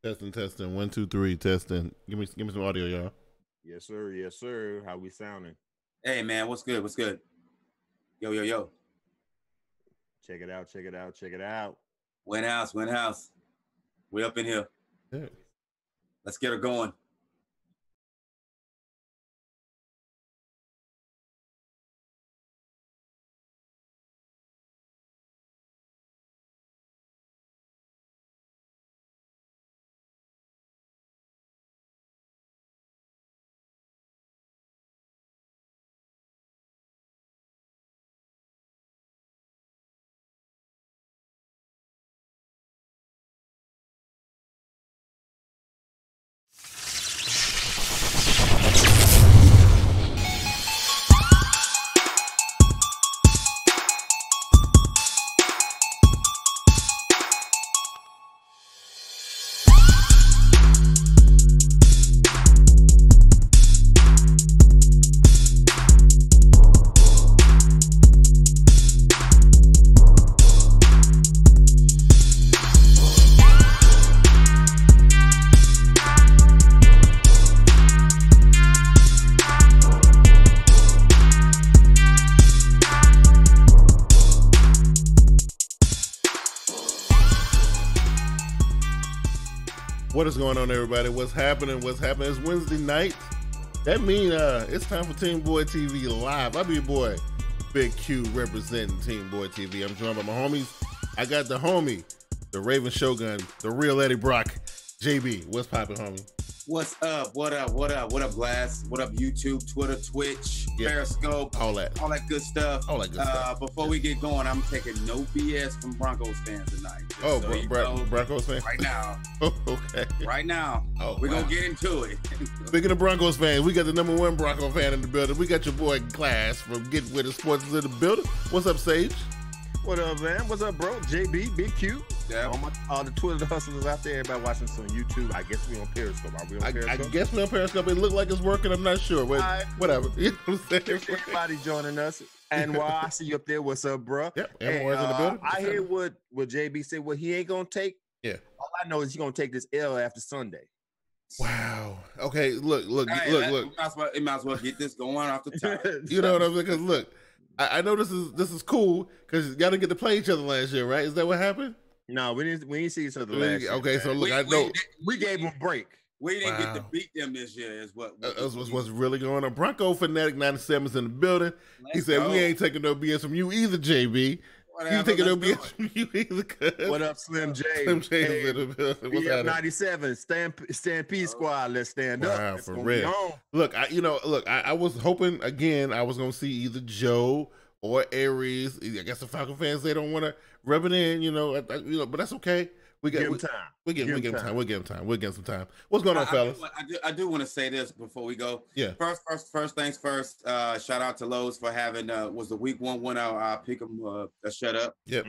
Testing, testing. 1, 2, 3, testing. Give me some audio, y'all. Yes, sir. Yes, sir. How we sounding? Hey, man, what's good? What's good? Yo, yo, yo. Check it out. Check it out. Check it out. Win house, win house. We up in here. Yeah. Let's get her going. What is going on, everybody? What's happening? What's happening? It's Wednesday night. That means it's time for Team Boy TV Live. I'll be your boy, Big Q, representing Team Boy TV. I'm joined by my homies. I got the homie, the Raven Shogun, the real Eddie Brock, JB. What's poppin', homie? What's up? What up? What up? What up, Glass? What up, YouTube, Twitter, Twitch, Periscope, all that good stuff. All that good stuff. Before we get going, I'm taking no BS from Broncos fans tonight. Oh, so Broncos fans? Right now. Oh, okay. Right now. Oh, we're going to get into it. Speaking of Broncos fans, we got the #1 Bronco fan in the building. We got your boy Glass from Get With It Sports in the building. What's up, Sage? What up, man? What's up, bro? JB, Big Q. Yeah. All the Twitter hustlers out there, everybody watching us on YouTube. I guess we on Periscope. Are we on Periscope? I guess we're on Periscope. It looked like it's working. I'm not sure. But whatever. You know what I'm saying? Everybody joining us. And while I see you up there, what's up, bro? Yep. Everyone's in the building. I hear what JB said. What he ain't going to take. Yeah. All I know is he's going to take this L after Sunday. Wow. Okay. Look. It might as well get this going off the top. You know what I'm saying? Because look, I know this is cool because y'all didn't get to play each other last year, right? Is that what happened? No, we didn't see each other last year. Okay, so look, I know we gave them a break. We didn't get to beat them this year, is what's really going on. Bronco Fanatic 97 is in the building. He said we ain't taking no BS from you either, JB. You taking no BS from you either. What up, Slim J? Slim J is in the building. What's happening? 97 Stampede Squad. Let's stand up. Wow, for real. Look, I was hoping again. I was gonna see either Joe or Aries. I guess the Falcon fans, they don't want to rub it in, but that's okay. We give him time. We'll give him time. We'll give him some time. What's going on, fellas? I do want to say this before we go. Yeah. First things first. Shout out to Lowe's for having was the week 1 winner. I pick him shut up. Yep.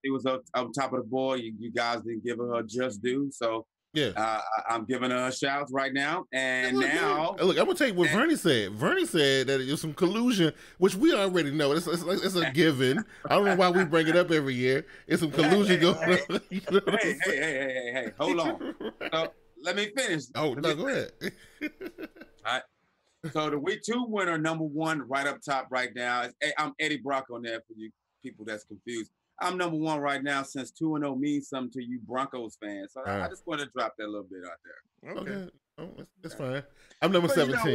He was up top of the board. You guys didn't give her just due, so. Yeah, I'm giving her a shout right now. And now, look, I'm gonna take what Vernie said. Vernie said that it was some collusion, which we already know. It's a given. I don't know why we bring it up every year. It's some collusion going on. You know hey, hold on. So, let me finish. Oh, no, go ahead. All right. So the week 2 winner, #1, right up top right now. I'm Eddie Brock on there for you people that's confused. I'm #1 right now since 2-0 means something to you Broncos fans. So I just want to drop that little bit out there. Okay. Oh, that's fine. I'm number 17.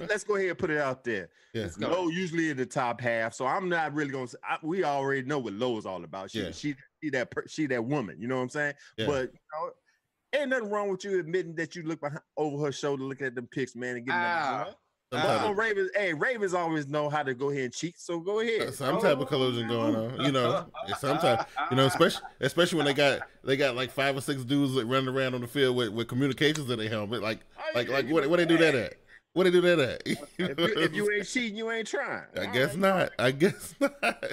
Let's go ahead and put it out there. Yeah. Low usually in the top half, so I'm not really going to we already know what Low is all about. She that woman, you know what I'm saying? Yeah. But ain't nothing wrong with you admitting that you look over her shoulder, look at them pics, man, and get them. Ravens always know how to go ahead and cheat, so go ahead. Some type of collusion going on, Sometimes, especially when they got like 5 or 6 dudes that running around on the field with communications in their helmet. Like what they do that at? What they do that at? If you ain't cheating, you ain't trying. I guess not.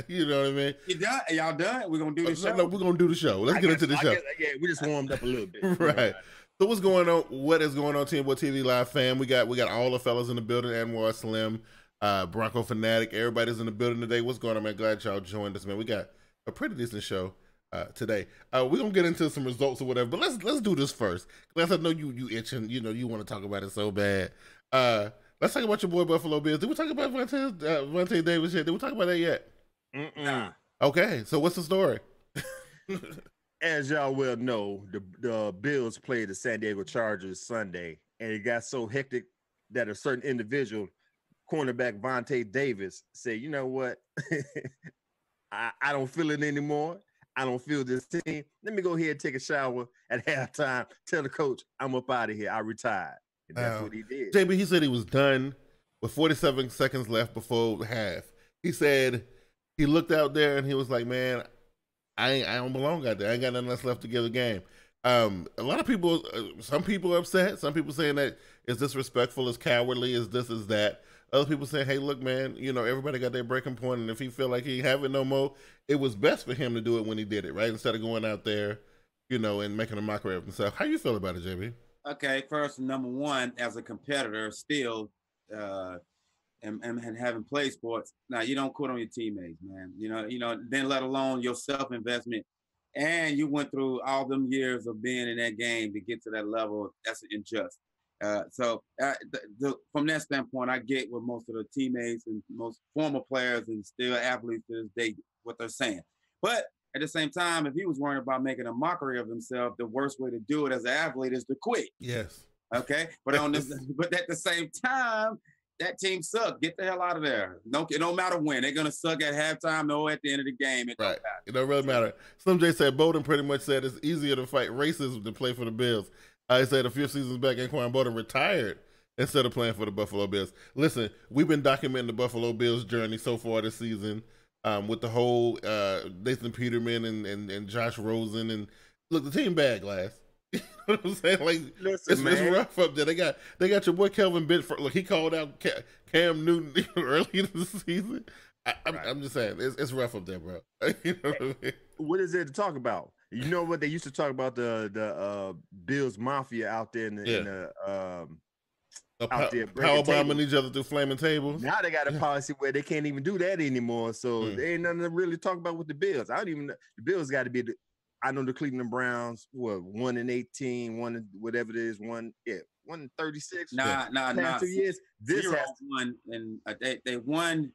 You know what I mean? You done? Y'all done? We're gonna do the show. No, we're gonna do the show. Let's get into the show. We just warmed up a little bit. Right. So what's going on? What is going on, Team Boy TV Live fam? We got all the fellas in the building. Anwar, Slim, Bronco Fanatic. Everybody's in the building today. What's going on, man? Glad y'all joined us, man. We got a pretty decent show today. We're gonna get into some results or whatever, but let's do this first. Because I know you itching, you want to talk about it so bad. Let's talk about your boy Buffalo Bills. Did we talk about Vontae Davis yet? Did we talk about that yet? Nah. Okay, so what's the story? As y'all well know, the Bills played the San Diego Chargers Sunday, and it got so hectic that a certain individual, cornerback Vontae Davis, said, "You know what? I don't feel it anymore. I don't feel this team. Let me go ahead and take a shower at halftime. Tell the coach I'm up out of here. I retired." And that's what he did. JB, he said he was done with 47 seconds left before half. He said he looked out there and he was like, "Man, I don't belong out there. I ain't got nothing else left to give the game." A lot of people, some people are upset. Some people saying that it's disrespectful, it's cowardly, is this, is that. Other people saying, "Hey, look, man, everybody got their breaking point, and if he feel like he have it no more, it was best for him to do it when he did it, right? Instead of going out there, and making a mockery of himself." How you feel about it, JB? Okay, first, number one, as a competitor, still, and having played sports, now you don't quit on your teammates, man. Then let alone your self-investment, and you went through all them years of being in that game to get to that level. That's unjust. So from that standpoint, I get what most of the teammates and most former players and still athletes to this day, what they're saying. But at the same time, if he was worrying about making a mockery of himself, the worst way to do it as an athlete is to quit. Yes. Okay. But but at the same time, that team sucked. Get the hell out of there. It don't matter when. They're gonna suck at halftime or at the end of the game. It don't really matter. Slim J said Bowden pretty much said it's easier to fight racism than play for the Bills. He said a few seasons back, Anquan Bowden retired instead of playing for the Buffalo Bills. Listen, we've been documenting the Buffalo Bills journey so far this season with the whole Nathan Peterman and Josh Rosen. And look, the team bad, Glass. You know what I'm saying? Like, it's rough up there. They got your boy Kelvin Benford. Look, he called out Cam Newton early in the season. I'm just saying, it's rough up there, bro. You know what I mean? What is there to talk about? You know what they used to talk about the Bills Mafia out there out there power bombing each other through flaming tables. Now they got a policy where they can't even do that anymore. So there ain't nothing to really talk about with the Bills. I don't even know. The Bills got to be I know the Cleveland Browns were 1-18, whatever it is, 1-36. Nah. 2 years. This has one, and they won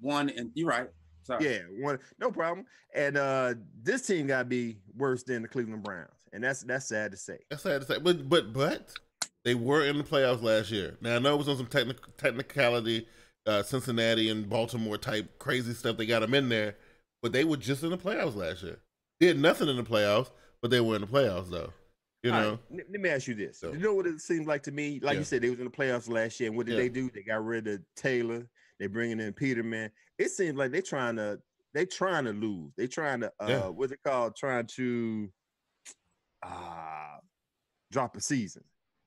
one, and you're right. Sorry. Yeah, no problem. And this team got to be worse than the Cleveland Browns, and that's sad to say. That's sad to say. But they were in the playoffs last year. Now I know it was on some technicality, Cincinnati and Baltimore type crazy stuff. They got them in there, but they were just in the playoffs last year. They had nothing in the playoffs, but they were in the playoffs though. Right, let me ask you this. So, you know what it seems like to me? Like you said, they was in the playoffs last year, and what did they do? They got rid of Taylor. They're bringing in Peterman. It seems like they're trying to lose. They're trying to what's it called? Trying to drop a season.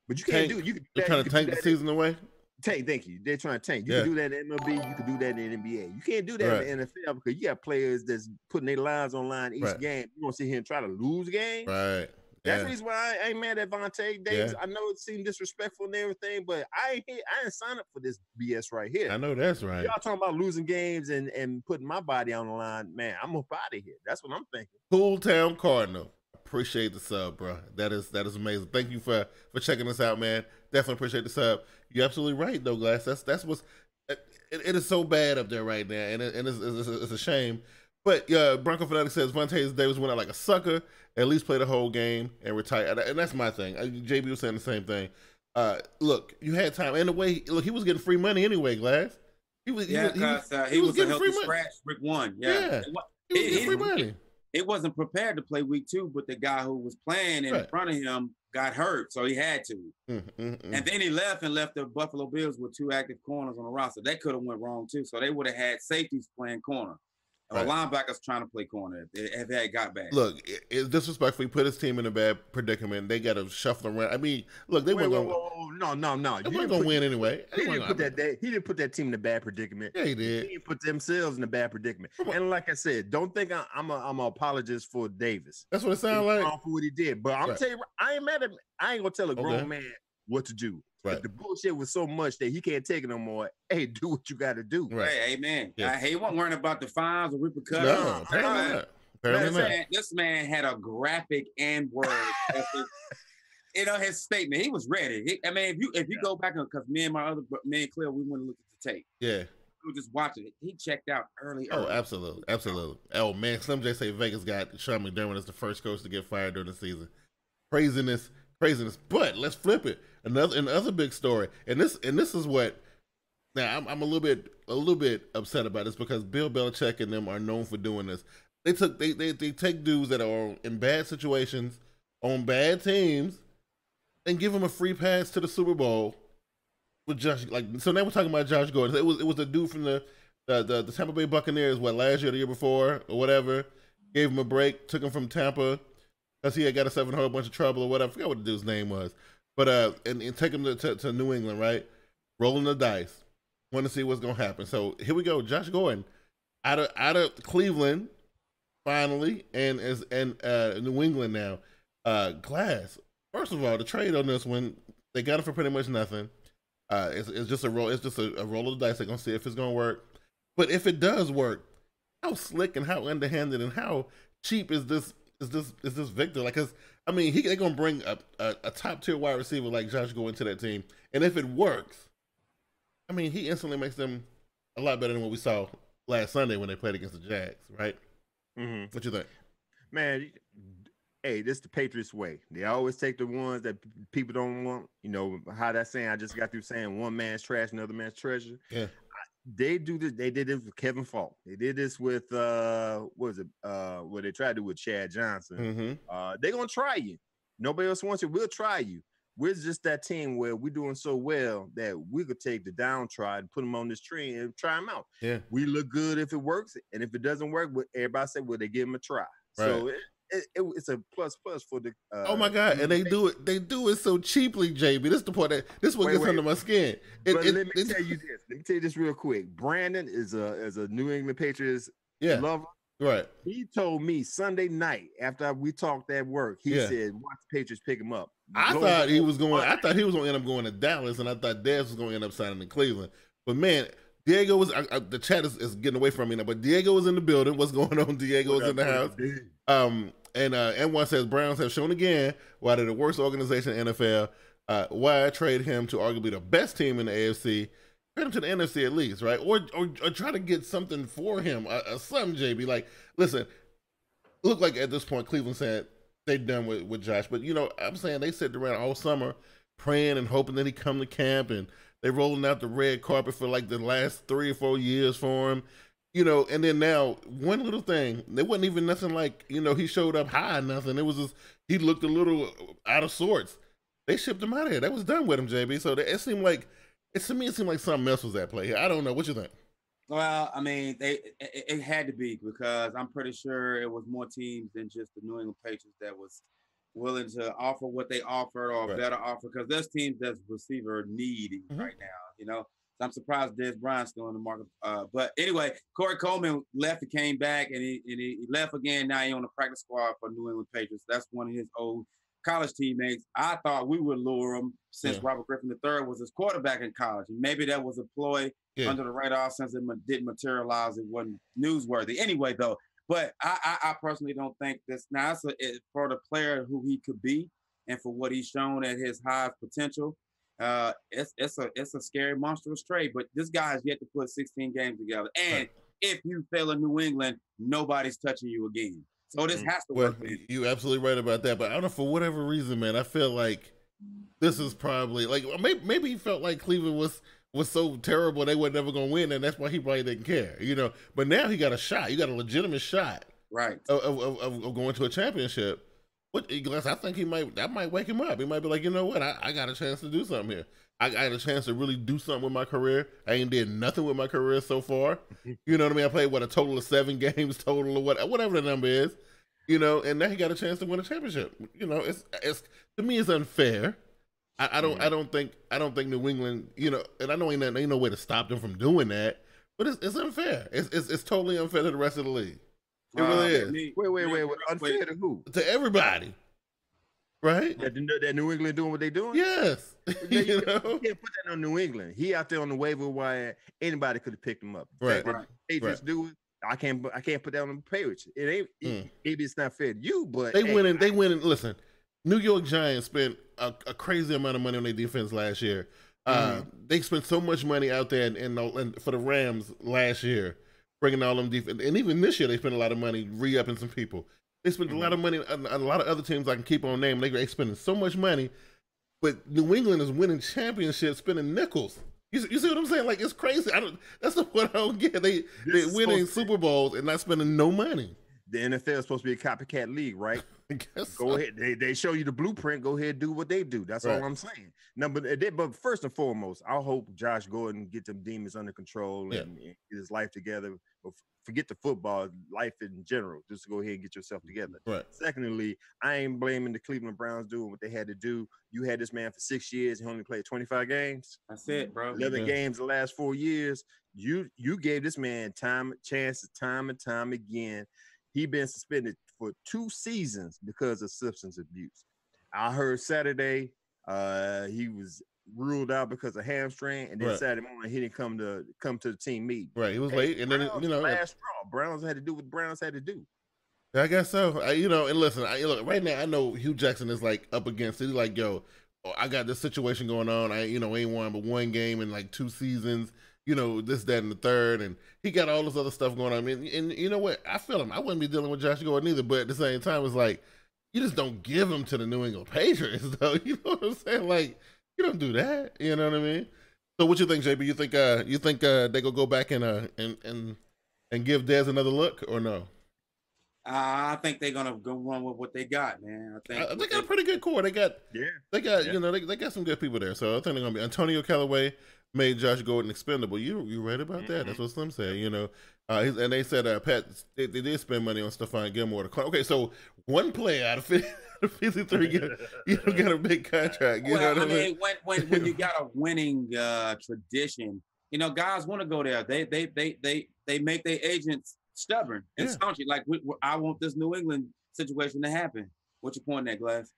But you can't do it. They're trying to tank the season away. Thank you. They're trying to tank. You can do that in MLB. You can do that in NBA. You can't do that in the NFL because you got players that's putting their lives on line each game. You want to sit here and try to lose games? Right. That's the reason why I ain't mad at Vontae Davis. I know it seemed disrespectful and everything, but I ain't signed up for this BS right here. I know that's right. Y'all talking about losing games and putting my body on the line, man. I'm up out of here. That's what I'm thinking. Cool Town Cardinal. Appreciate the sub, bro. That is amazing. Thank you for checking us out, man. Definitely appreciate the sub. You're absolutely right, though, Glass. That's what's it is so bad up there right now, and it's a shame. But Bronco Fanatic says Vontae Davis went out like a sucker. At least play the whole game and retire. And that's my thing. JB was saying the same thing. Look, you had time. And the way, he was getting free money anyway, Glass. He was getting a healthy scratch week one. Yeah. He was getting free money. It wasn't prepared to play week two, but the guy who was playing in front of him got hurt, so he had to. And then he left the Buffalo Bills with two active corners on the roster. That could have went wrong too. So they would have had safeties playing corner. Or linebackers trying to play corner if they got back. Look, it's disrespectful. He put his team in a bad predicament. They got to shuffle around. I mean, look, they weren't going. No. They weren't going to win anyway. He didn't put that team in a bad predicament. Yeah, he did. He didn't put themselves in a bad predicament. And like I said, don't think I'm an apologist for Davis. That's what it sounds like. For what he did, but I'm gonna tell you, I ain't mad at him. I ain't gonna tell a grown man what to do. If the bullshit was so much that he can't take it no more, hey, do what you got to do. Right, amen. Yeah. He wasn't worrying about the fines or repercussions. Apparently this man had a graphic and word. His statement. He was ready. If you go back on, because me and Cleo, we went and looked at the tape. Yeah. We were just watching it. He checked out early. Oh, absolutely. Oh man, Slim J say Vegas got Sean McDermott as the first coach to get fired during the season. Craziness. But let's flip it. Another big story, and this is what. Now I'm a little bit upset about this because Bill Belichick and them are known for doing this. They take dudes that are in bad situations, on bad teams, and give them a free pass to the Super Bowl with Josh. So now we're talking about Josh Gordon. It was a dude from the Tampa Bay Buccaneers, last year, the year before, or whatever. Gave him a break, took him from Tampa because he had got himself in a whole bunch of trouble or whatever. I forgot what the dude's name was, but and take him to New England, right? Rolling the dice, want to see what's gonna happen. So here we go, Josh Gordon out of Cleveland finally, and New England now. Glass. First of all, the trade on this one, they got it for pretty much nothing. It's just a roll. It's just a roll of the dice. They're gonna see if it's gonna work. But if it does work, how slick and how underhanded and how cheap is this Victor? They're gonna bring a top tier wide receiver like Josh Gordon to that team, and if it works, he instantly makes them a lot better than what we saw last Sunday when they played against the Jags, right? Mm-hmm. What you think, man? Hey, this is the Patriots way. They always take the ones that people don't want. You know how that saying I just got through saying one man's trash, another man's treasure. Yeah. They do this. They did this with Kevin Falk. They did this with what they tried to do with Chad Johnson. Mm-hmm. They're gonna try you. Nobody else wants you. We'll try you. We're just that team where we're doing so well that we could take the downtrodden, put them on this tree and try them out. Yeah. We look good if it works, and if it doesn't work, everybody say, well, they give them a try. Right. So it's a plus for the. Oh my God! And they do it so cheaply, JB. This is the part this what gets under my skin. Let me tell you this. Let me tell you this real quick. Brandon is a New England Patriots lover. Right. He told me Sunday night after we talked at work. He said, "Watch the Patriots pick him up." I thought he was going to end up going to Dallas, and I thought Dez was going to end up signing in Cleveland. But man, Diego was. The chat is getting away from me now. But Diego was in the building. What's going on? Diego is in the house. And one says Browns have shown again why they're the worst organization in the NFL. Why trade him to arguably the best team in the AFC? Trade him to the NFC at least, right? Or try to get something for him. Something, JB. Listen, look like at this point Cleveland said they're done with Josh. But I'm saying they sat around all summer praying and hoping that he come to camp, and they rolling out the red carpet for the last 3 or 4 years for him. And then now one little thing, there wasn't even nothing he showed up high or nothing. It was just, he looked a little out of sorts. They shipped him out of here. That was done with him, JB. So it seemed like something else was at play here. I don't know. What you think? Well, it had to be, because I'm pretty sure it was more teams than just the New England Patriots that was willing to offer what they offered or a better offer, because there's teams that's receiver needy right now, So I'm surprised Dez Bryant's still in the market. But anyway, Corey Coleman left and came back, and he left again. Now he's on the practice squad for New England Patriots. That's one of his old college teammates. I thought we would lure him since Robert Griffin III was his quarterback in college. And maybe that was a ploy under the radar since it didn't materialize. It wasn't newsworthy. Anyway, though, but I personally don't think this. Now, for the player who he could be and for what he's shown at his highest potential, it's a scary, monstrous trade. But this guy has yet to put 16 games together. And if you fail in New England, nobody's touching you again. So this has to work. You're absolutely right about that. But I don't know, for whatever reason, man, I feel like this is probably maybe he felt like Cleveland was so terrible they were never going to win, and that's why he probably didn't care, But now he got a shot. You got a legitimate shot, right, of going to a championship. I think that might wake him up. He might be like, you know what, I got a chance to do something here. I got a chance to really do something with my career. I ain't did nothing with my career so far. You know what I mean? I played a total of 7 games total or whatever the number is. And now he got a chance to win a championship. It's to me it's unfair. I don't think New England, and I know ain't no way to stop them from doing that, but it's unfair. It's totally unfair to the rest of the league. It really is. Wait. Unfair to who? To everybody. Right? That New England doing what they doing? Yes. You can't put that on New England. He out there on the waiver wire. Anybody could have picked him up. Right. Patriots do it. I can't put that on the Patriots. It ain't. Maybe it's not fair to you, but they win. Listen, New York Giants spent a crazy amount of money on their defense last year. They spent so much money out there and for the Rams last year, bringing all them defense, and even this year they spent a lot of money re-upping some people. They spent a lot of money on a lot of other teams I can keep on naming. They spending so much money, but New England is winning championships, spending nickels. You see what I'm saying? Like, it's crazy. That's what I don't get. They're winning Super Bowls and not spending no money. The NFL is supposed to be a copycat league, right? Go ahead. They show you the blueprint. Go ahead, do what they do. That's all I'm saying. No, but first and foremost, I hope Josh Gordon get them demons under control and get his life together. Forget the football, life in general. Just go ahead and get yourself together. Right. Secondly, I ain't blaming the Cleveland Browns doing what they had to do. You had this man for 6 years. He only played 25 games. That's it, bro. 11 games the last 4 years. You gave this man chances time and time again. He been suspended for 2 seasons because of substance abuse. I heard Saturday he was ruled out because of hamstring, and then Saturday morning he didn't come to the team meeting. Right, he was late, and then last straw. Browns had to do what Browns had to do. I guess so. And listen, look, right now I know Hugh Jackson is like up against it. He's like, yo, I got this situation going on. I ain't won but 1 game in like 2 seasons. This, that, and the third, and he got all this other stuff going on. And you know what? I feel him. I wouldn't be dealing with Josh Gordon either, but at the same time, it's like, you just don't give him to the New England Patriots, though. You know what I'm saying? Like, you don't do that. You know what I mean? So, what you think, JB? You think they gonna go back and give Dez another look, or no? I think they're gonna go run with what they got, man. I think they got a pretty good core. They got they got some good people there. So I think they're gonna be Antonio Callaway made Josh Gordon expendable. You right about that? That's what Slim said. And they said Pat they did spend money on Stephon Gilmore. Okay, so one player out of 53 got a big contract. You know what I mean? When you got a winning tradition, guys want to go there. They make their agents stubborn and staunchy. Like, I want this New England situation to happen. What you pointing at, Glass?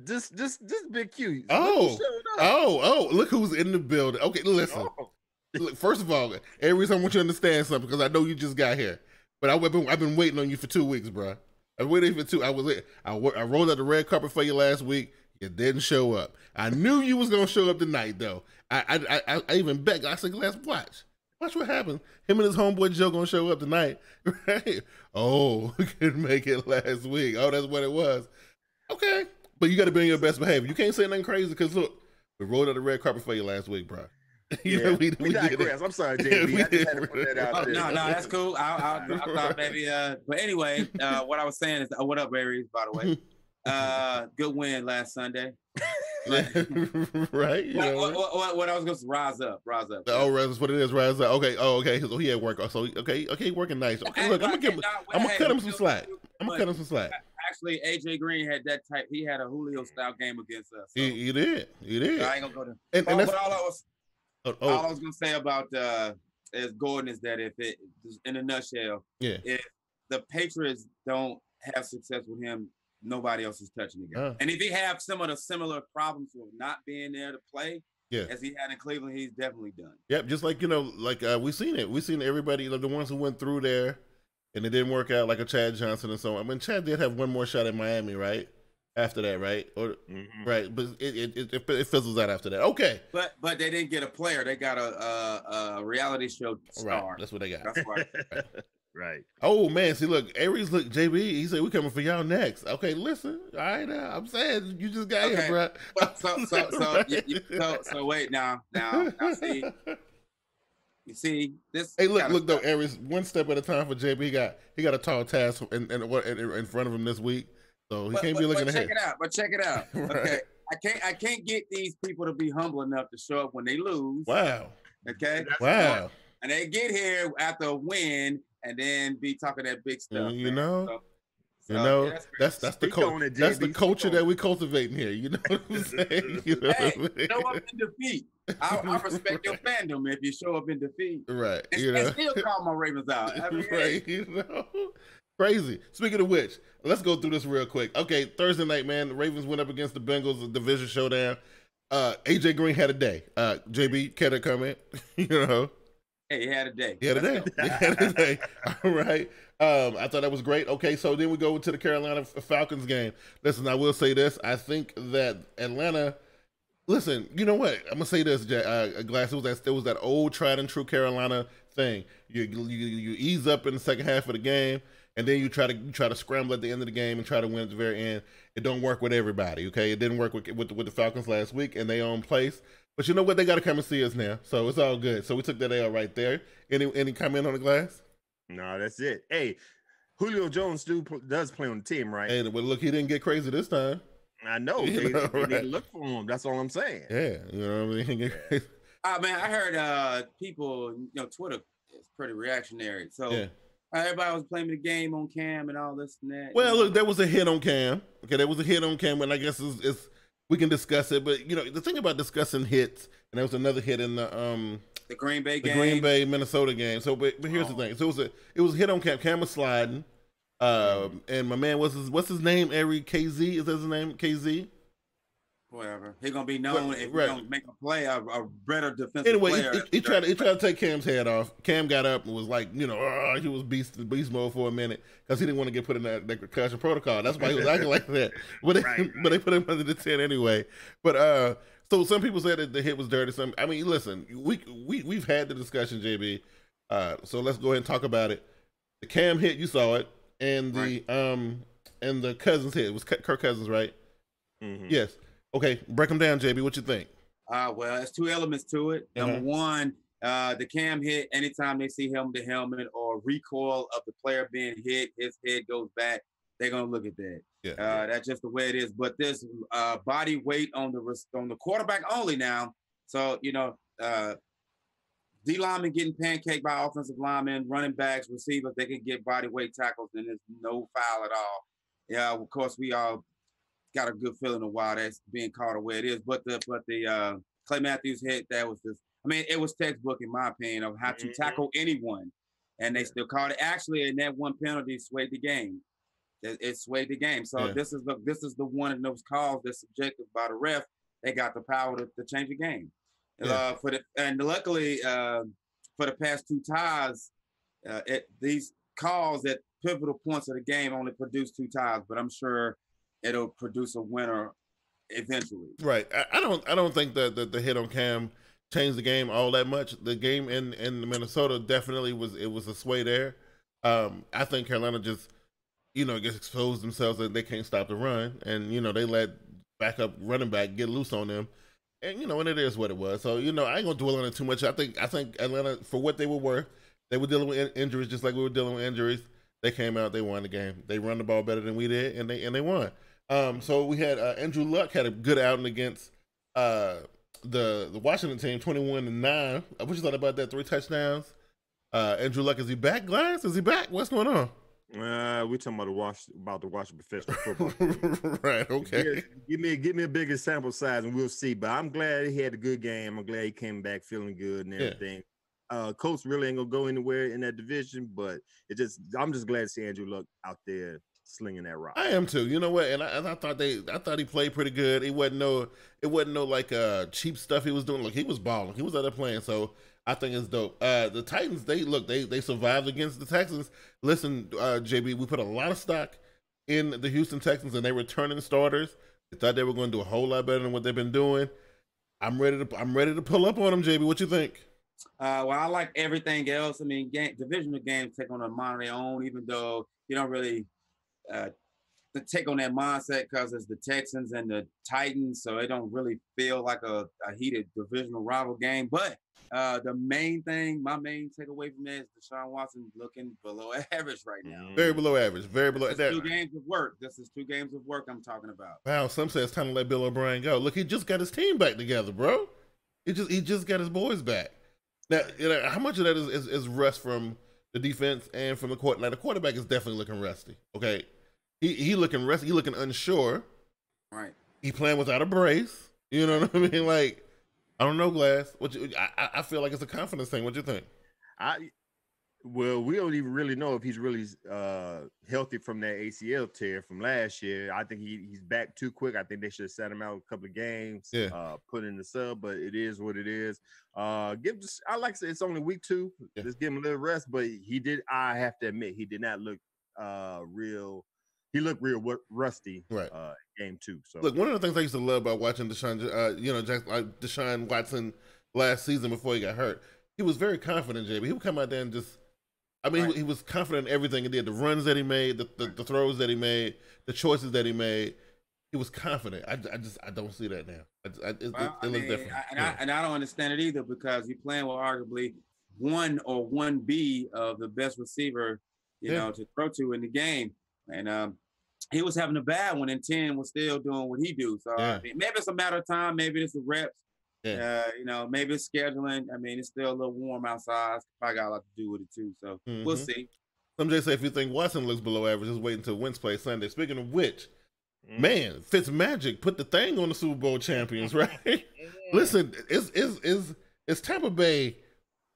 This Big Q. Look who's in the building. Okay, listen. Look, first of all, Aries, I want you to understand something because I know you just got here, but I've been waiting on you for 2 weeks, bro. I waited for 2. I rolled out the red carpet for you last week. You didn't show up. I knew you was gonna show up tonight, though. I even begged. I said, Glass, watch what happens. Him and his homeboy Joe gonna show up tonight, right? Oh, couldn't make it last week. Oh, that's what it was. Okay, but you got to be on your best behavior. You can't say nothing crazy because look, we rolled out the red carpet for you last week, bro. We digress. I'm sorry, JB. I just had to put that out there. No, that's cool. I thought maybe. But anyway, what I was saying is, what up, Aries? By the way, good win last Sunday. Right. What I was going to rise up. Oh, that's what it is. Rise up. Okay. Oh, okay. So he had work. So okay, working nice. Okay, look, I'm gonna cut him some slack. Actually, AJ Green had that type. He had a Julio style game against us. So. He did. So I ain't gonna go there. But all I was gonna say about as Gordon is that if it, in a nutshell, if the Patriots don't have success with him, nobody else is touching the game. And if he have some of the similar problems with not being there to play, as he had in Cleveland, he's definitely done. Yep, just like we've seen it. We've seen everybody, the ones who went through there and it didn't work out, like a Chad Johnson and so on. I mean, Chad did have one more shot at Miami, right? After that, right? Right, but it fizzles out after that. Okay, but they didn't get a player. They got a reality show star. Right, that's what they got. That's right. Right. Oh man, see, look, Aries, look, JB. He said we coming for y'all next. Okay, listen. All right, I'm saying you just got here, bro. So wait now. See, you see this. Hey, look though, Aries. One step at a time for JB. He got a tall task in front of him this week, so he can't be looking ahead. Check it out. Right. Okay, I can't get these people to be humble enough to show up when they lose. Wow. Okay. Wow. And they get here after a win. And then be talking that big stuff. That's the culture that we cultivating here. You know what I'm saying? Show up in defeat. I respect your fandom if you show up in defeat. Right. And still call my Ravens out. Crazy. Speaking of which, let's go through this real quick. Okay, Thursday night, man. The Ravens went up against the Bengals, a division showdown. AJ Green had a day. JB, can I comment? Hey, he had a day. He had a day. He had a day. All right. I thought that was great. Okay, so then we go to the Carolina Falcons game. Listen, I will say this. I think that Atlanta. Listen, you know what? I'm gonna say this, Glass. It was that old tried and true Carolina thing. You ease up in the second half of the game, and then you try to scramble at the end of the game and try to win at the very end. It don't work with everybody. Okay, it didn't work with the Falcons last week, and they own place. But you know what? They got to come and see us now, so it's all good. So we took that L right there. Any comment on the Glass? No, that's it. Hey, Julio Jones does play on the team, right? And well, look, he didn't get crazy this time. I know. They didn't look for him. That's all I'm saying. Yeah, you know what I mean. Man, I heard people, Twitter is pretty reactionary. So yeah. Everybody was playing the game on Cam and all this and that. Well, look, there was a hit on Cam. Okay, there was a hit on Cam, and I guess it's we can discuss it. But the thing about discussing hits, and there was another hit in the Green Bay game, the Green Bay Minnesota game. So, but here's the thing. So it was a hit on Cam. Cam was sliding. And my man, what's his name? KZ, is that his name? KZ? Whatever. He's gonna be known if he's gonna make a play, a better defensive player. Anyway, he tried to take Cam's head off. Cam got up and was like, he was beast mode for a minute because he didn't want to get put in that concussion protocol. That's why he was acting like that. But they put him under the 10 anyway. But so some people said that the hit was dirty. I mean, listen, we've had the discussion, JB. So let's go ahead and talk about it. The Cam hit, you saw it. And the Cousins hit. It was Kirk Cousins, right? Mm-hmm. Yes. Okay, break them down, JB. What you think? Well, there's two elements to it. Number one, the Cam hit. Anytime they see helmet to helmet or recoil of the player being hit, his head goes back. They're gonna look at that. Yeah. That's just the way it is. But there's body weight on the quarterback only now. So D linemen getting pancaked by offensive linemen, running backs, receivers, they can get body weight tackles, and there's no foul at all. Yeah, of course, we all got a good feeling of why that's being called the way it is. But the Clay Matthews hit, that was just, it was textbook in my opinion of how to tackle anyone, and they still called it. Actually, in that one penalty swayed the game. It swayed the game. So this is the one of those calls that's subjective by the ref. They got the power to change the game. Yeah. Luckily for the past two ties, these calls at pivotal points of the game only produce two ties, but I'm sure it'll produce a winner eventually. Right. I don't think that the hit on Cam changed the game all that much. The game in Minnesota definitely was a sway there. I think Carolina just gets exposed themselves that they can't stop the run, and they let backup running back get loose on them. And and it is what it was. So I ain't gonna dwell on it too much. I think Atlanta, for what they were worth, they were dealing with injuries just like we were dealing with injuries. They came out, they won the game. They run the ball better than we did, and they won. So we had Andrew Luck had a good outing against the Washington team, 21-9. What you thought about that? 3 touchdowns. Andrew Luck, is he back? Glass, is he back? What's going on? We're talking about the Washington professional football. Right. Okay. Give me a bigger sample size and we'll see. But I'm glad he had a good game. I'm glad he came back feeling good and everything. Colts really ain't gonna go anywhere in that division, but I'm just glad to see Andrew Luck out there slinging that rock. I am too. You know what? And I thought he played pretty good. It wasn't no like cheap stuff he was doing. Look, he was balling. He was out there playing. So I think it's dope. The Titans, they survived against the Texans. Listen, JB, we put a lot of stock in the Houston Texans, and they returning starters. They thought they were going to do a whole lot better than what they've been doing. I'm ready to pull up on them, JB. What you think? Well, I like everything else. Divisional games take on a mind of their own, even though you don't really take on that mindset because it's the Texans and the Titans, so it don't really feel like a heated divisional rival game. But my main takeaway from that is Deshaun Watson looking below average right now. Very below average. Very below. This is 2 games of work. This is 2 games of work I'm talking about. Wow, some say it's time to let Bill O'Brien go. Look, he just got his team back together, bro. He just got his boys back. Now, how much of that is rust from the defense and from the quarterback? Now, the quarterback is definitely looking rusty. Okay, he looking rusty. He looking unsure. Right. He playing without a brace. You know what I mean? Like, I don't know, Glass. I feel like it's a confidence thing. What you think? Well, we don't even really know if he's really healthy from that ACL tear from last year. I think he's back too quick. I think they should have sat him out a couple of games, put in the sub, but it is what it is. I like to say it's only week 2. Yeah. Just give him a little rest, but I have to admit, he did not look real. He looked real rusty game 2. So look, one of the things I used to love about watching Deshaun Watson last season before he got hurt, he was very confident, JB. He would come out there and just, he was confident in everything he did. The runs that he made, the throws that he made, the choices that he made. He was confident. I don't see that now. It looks different. And I don't understand it either, because you're playing with arguably 1 or 1B of the best receiver, you know, to throw to in the game. And he was having a bad one, and 10 was still doing what he do. So I mean, maybe it's a matter of time. Maybe it's the reps. Yeah. You know, maybe it's scheduling. I mean, it's still a little warm outside. It's probably got a lot to do with it too. So we'll see. Some Jay say if you think Watson looks below average, just wait until Wentz plays Sunday. Speaking of which, man, FitzMagic put the thing on the Super Bowl champions, right? Listen, it's Tampa Bay.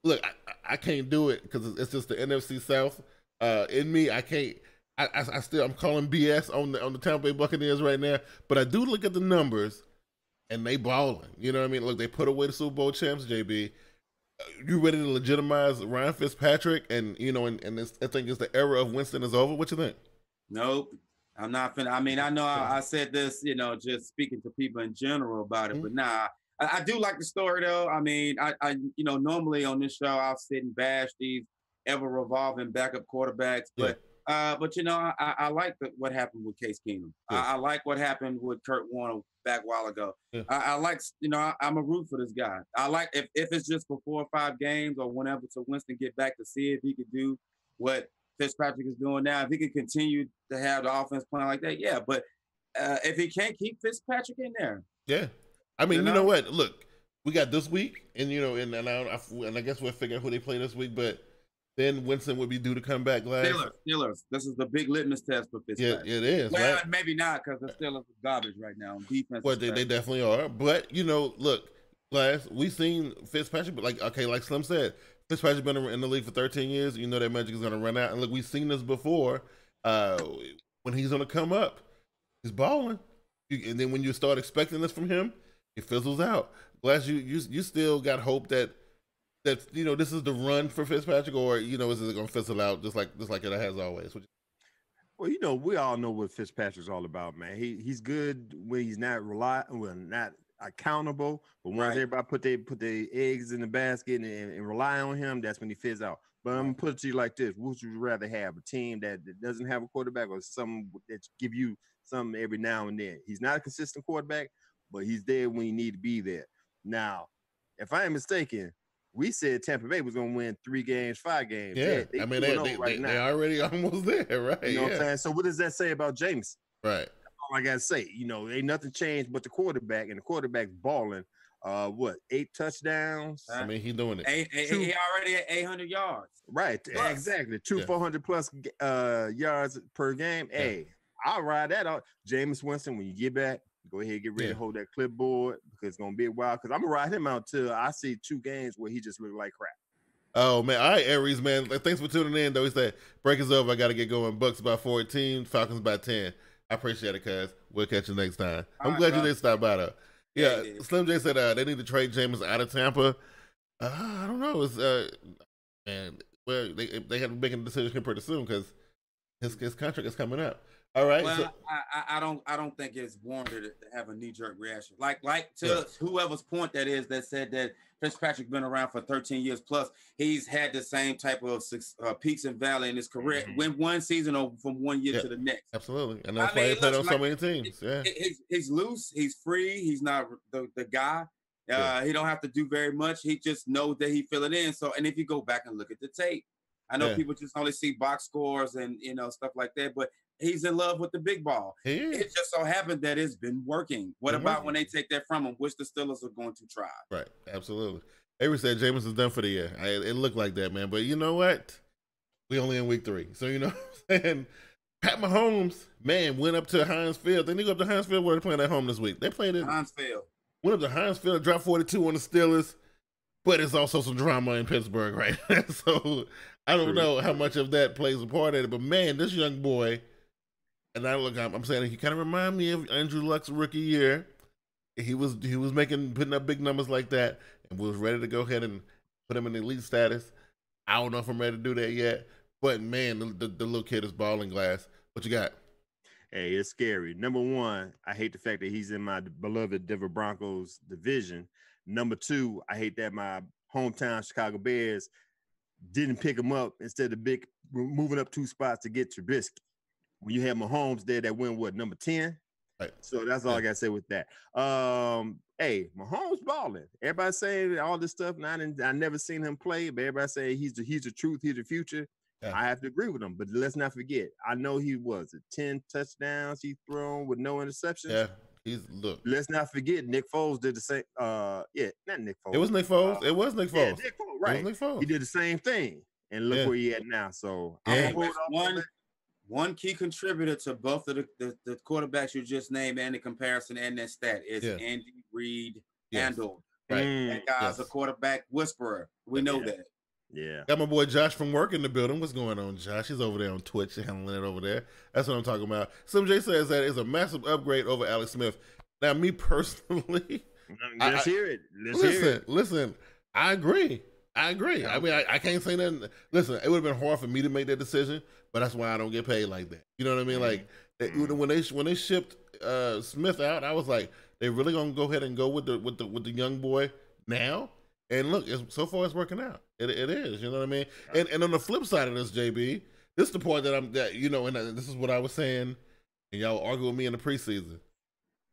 Look, I can't do it because it's just the NFC South in me. I can't. I'm calling BS on the Tampa Bay Buccaneers right now, but I do look at the numbers. And they balling, you know what I mean? Look, they put away the Super Bowl champs, JB. You ready to legitimize Ryan Fitzpatrick? And you know, and I think it's the era of Winston is over. What you think? Nope, I'm not finna. I mean, I know I said this, you know, just speaking to people in general about it, but nah, I do like the story though. I mean, I you know, normally on this show I'll sit and bash these ever revolving backup quarterbacks, but you know, I like what happened with Case Keenum. I like what happened with Kurt Warner back a while ago. I like, you know, I'm a root for this guy. I like if it's just for 4 or 5 games or whenever to Winston get back to see if he could do what Fitzpatrick is doing now. If he could continue to have the offense playing like that, yeah. But if he can't keep Fitzpatrick in there, I mean, you know what? Look, we got this week, and you know, and I guess we'll figure out who they play this week, but. Then Winston would be due to come back last. Steelers. This is the big litmus test for Fitzpatrick. Yeah, it is. Well, right? Maybe not, because the Steelers are garbage right now on defense. Well, they definitely are. But, you know, look, Glass, we've seen Fitzpatrick, but like Slim said, Fitzpatrick's been in the league for 13 years. You know that magic is going to run out. And look, we've seen this before. When he's going to come up, he's balling. And then when you start expecting this from him, it fizzles out. Glass, you still got hope that you know this is the run for Fitzpatrick, or you know is it going to fizzle out just like it has always? Well, you know, we all know what Fitzpatrick's all about, man. He's good when he's not not accountable, but once everybody put their eggs in the basket and rely on him, that's when he fizzles out. But I'm gonna put it to you like this: would you rather have a team that doesn't have a quarterback, or some that give you something every now and then? He's not a consistent quarterback, but he's there when you need to be there. Now, if I am mistaken, we said Tampa Bay was going to win 3 games, 5 games. Yeah, I mean, they're already almost there, right? You know what I'm saying? So what does that say about Jameis? Right. That's all I got to say. You know, ain't nothing changed but the quarterback, and the quarterback's balling. 8 touchdowns? I mean, he's doing it. He already at 800 yards. Right, plus. Exactly. 400 plus yards per game. Yeah. Hey, I'll ride that out. Jameis Winston, when you get back, go ahead and get ready to hold that clipboard, because it's going to be a while. Because I'm going to ride him out till I see 2 games where he just looked like crap. Oh, man. All right, Aries, man. Thanks for tuning in, though. He said, break is over. I got to get going. Bucks by 14, Falcons by 10. I appreciate it, cuz. We'll catch you next time. I'm glad you did stop by, though. Yeah, Slim J said they need to trade Jameis out of Tampa. I don't know. It's man, well, they have to make a decision pretty soon because his contract is coming up. All right. Well, so, I don't think it's warranted to have a knee-jerk reaction. Like to whoever's point that is that said that Fitzpatrick been around for 13 years plus. He's had the same type of peaks and valleys in his career. Win one season or from one year to the next. Absolutely, and that's why he played on so many teams. Yeah, he's loose. He's free. He's not the guy. He don't have to do very much. He just knows that he fill it in. So, and if you go back and look at the tape, I know people just only see box scores and stuff like that, but he's in love with the big ball. It just so happened that it's been working. What about when they take that from him, which the Steelers are going to try? Right, absolutely. Avery said Jameis is done for the year. It looked like that, man. But you know what? We only in week 3. So, you know what I'm saying? Pat Mahomes, man, went up to Heinz Field. They didn't go up to Heinz Field where they're playing at home this week. They played it. Heinz Field. Went up to Heinz Field, dropped 42 on the Steelers. but it's also some drama in Pittsburgh, right? So I don't know how much of that plays a part in it. But man, this young boy, and I'm saying he kind of remind me of Andrew Luck's rookie year. He was putting up big numbers like that, and was ready to go ahead and put him in elite status. I don't know if I'm ready to do that yet, but man, the little kid is balling glass. What you got? Hey, it's scary. Number one, I hate the fact that he's in my beloved Denver Broncos division. Number two, I hate that my hometown Chicago Bears didn't pick him up instead of moving up 2 spots to get Trubisky. When you have Mahomes there that went number 10. Right. So that's all I gotta say with that. Hey, Mahomes balling. Everybody saying all this stuff, and I never seen him play, but everybody saying he's the truth, he's the future. Yeah. I have to agree with him, but let's not forget. I know he was 10 touchdowns he's thrown with no interceptions. Yeah, let's not forget Nick Foles did the same. Not Nick Foles. It was Nick Foles. It was Nick Foles. Yeah, Nick Foles, right? Nick Foles. He did the same thing, and look where he at now. So one key contributor to both of the quarterbacks you just named and the comparison and that stat is Andy Reid handled. Right. That guy's a quarterback whisperer. We know that. Yeah. Got my boy Josh from work in the building. What's going on, Josh? He's over there on Twitch handling it over there. That's what I'm talking about. Slim J says that is a massive upgrade over Alex Smith. Now, me personally, let's hear it. Listen, I agree. I mean, I can't say nothing. Listen, it would have been hard for me to make that decision, but that's why I don't get paid like that. You know what I mean? Like when they shipped Smith out, I was like, they really gonna go ahead and go with the young boy now? And look, so far it's working out. It is, you know what I mean? And on the flip side of this, JB, this is the part and this is what I was saying, and y'all argue with me in the preseason.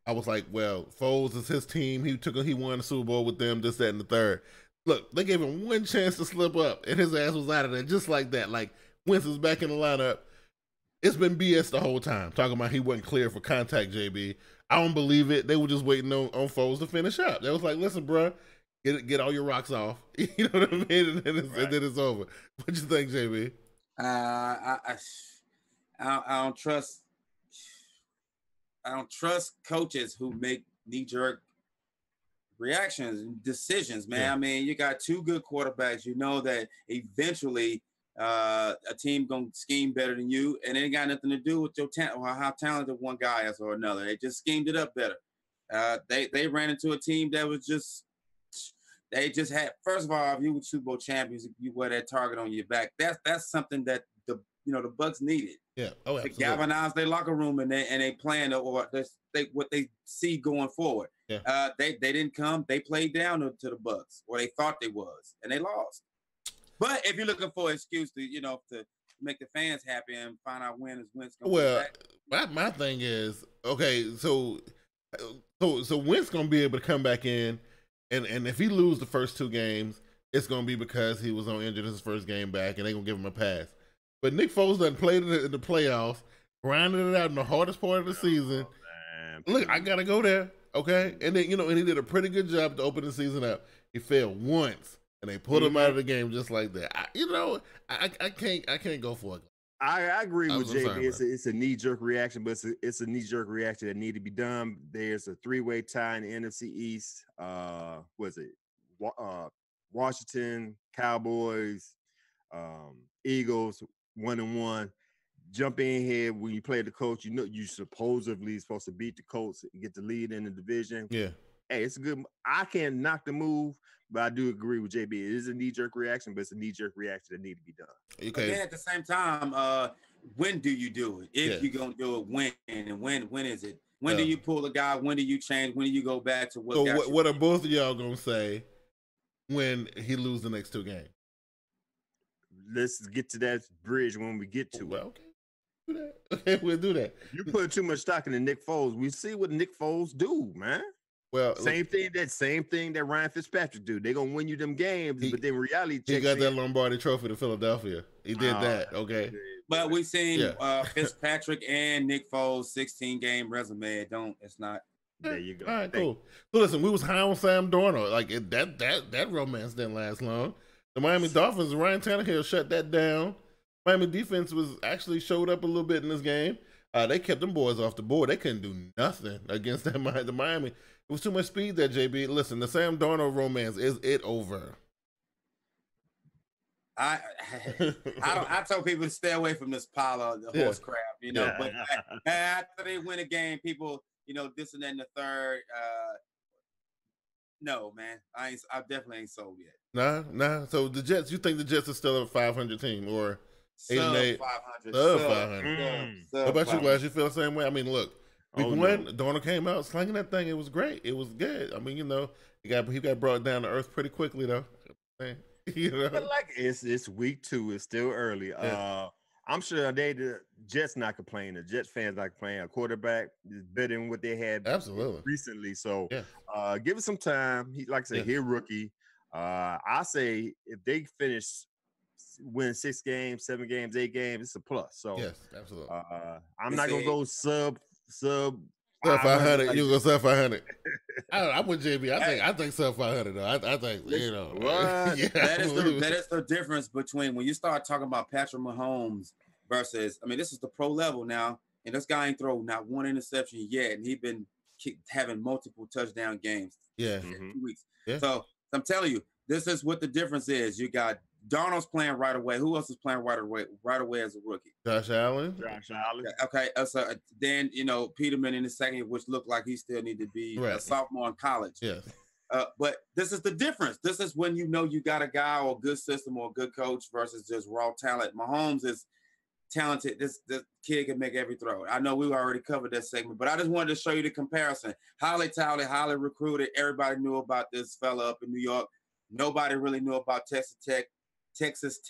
I was like, well, Foles is his team. He won the Super Bowl with them, this, that, and the third. Look, they gave him one chance to slip up, and his ass was out of there just like that. Like, Wentz is back in the lineup. It's been BS the whole time, talking about he wasn't clear for contact, JB. I don't believe it. They were just waiting on Foles to finish up. They was like, listen, bro, get all your rocks off. You know what I mean? And then it's over. What you think, JB? I don't trust. I don't trust coaches who make knee-jerk reactions and decisions, man. I mean, you got 2 good quarterbacks. You know that eventually a team gonna scheme better than you, and it ain't got nothing to do with your talent or how talented one guy is or another. They just schemed it up better. They ran into a team that was just had. First of all, if you were Super Bowl champions, you wear that target on your back. That's something that the Bucs needed. Yeah. Oh, absolutely. They galvanized their locker room and they plan what they see going forward. Yeah. They didn't come. They played down to the Bucs, or they thought they was, and they lost. But if you're looking for an excuse to make the fans happy and find out when is Wentz going to be back. My thing is, okay, so Wentz going to be able to come back in, and if he lose the first 2 games, it's going to be because he was on injured his first game back, and they're going to give him a pass. But Nick Foles done played in the playoffs, grinded it out in the hardest part of the season. Look, I got to go there, okay? And then, and he did a pretty good job to open the season up. He failed once, and they put him out of the game just like that. I can't go for it. I agree with JB. It's a knee-jerk reaction, but it's a knee-jerk reaction that need to be done. There's a 3-way tie in the NFC East. Washington, Cowboys, Eagles, 1-1. Jump in here when you play the coach. You supposedly supposed to beat the Colts and get the lead in the division. Yeah. Hey, it's a good. I can't knock the move, but I do agree with JB. It is a knee-jerk reaction, but it's a knee-jerk reaction that need to be done. Okay. But then at the same time, when do you do it? If you're gonna do it, when and when is it? When do you pull the guy? When do you change? When do you go back to what? So what are both of y'all gonna say when he lose the next 2 games? Let's get to that bridge when we get to it. Okay. Do that. Okay, we'll do that. You put too much stock into Nick Foles. We see what Nick Foles do, man. Well, same thing that Ryan Fitzpatrick do. They're gonna win you them games, but then reality checks. He got that Lombardi trophy to Philadelphia. He did that. Okay. But we've seen Fitzpatrick and Nick Foles 16-game resume. It's not. There you go. All right, cool. So listen, we was high on Sam Darnold. Like that romance didn't last long. The Miami Dolphins, Ryan Tannehill shut that down. Miami defense was actually showed up a little bit in this game. They kept them boys off the board. They couldn't do nothing against the Miami. It was too much speed there, JB. Listen, the Sam Darnold romance, is it over? I told people to stay away from this pile of the horse crap, you know. But after they win a game, people, you know, this and that and the third. No, man, I definitely ain't sold yet. Nah. So the Jets, you think the Jets are still a 500 team or 8-8? 500. Sub 500. What about you, Glass? You feel the same way? I mean, look, week one, Darnold came out slinging that thing. It was great. It was good. I mean, you know, he got brought down to earth pretty quickly though. You know? But like it's week 2. It's still early. Yeah. I'm sure the Jets not complaining. The Jets fans not complaining. A quarterback is better than what they had recently. So give it some time. He, like I said, he's a rookie. I say if they win 6 games, 7 games, 8 games, it's a plus. So yes, absolutely. I'm not gonna go sub 500. Like you go sub 500. I'm with JB. I think sub 500 though. I think you know. That is the difference between when you start talking about Patrick Mahomes versus. I mean, this is the pro level now, and this guy ain't thrown not one interception yet, and he's been having multiple touchdown games. Yeah, 2 weeks. Yeah. So I'm telling you, this is what the difference is. You got Darnold's playing right away. Who else is playing right away as a rookie? Josh Allen. Okay. So then, you know, Peterman in the second, which looked like he still need to be a sophomore in college. Yes. But this is the difference. This is when you know you got a guy or a good system or a good coach versus just raw talent. Mahomes is talented. This kid can make every throw. I know we already covered that segment, but I just wanted to show you the comparison. Highly talented, highly recruited. Everybody knew about this fella up in New York. Nobody really knew about Texas Tech. Texas,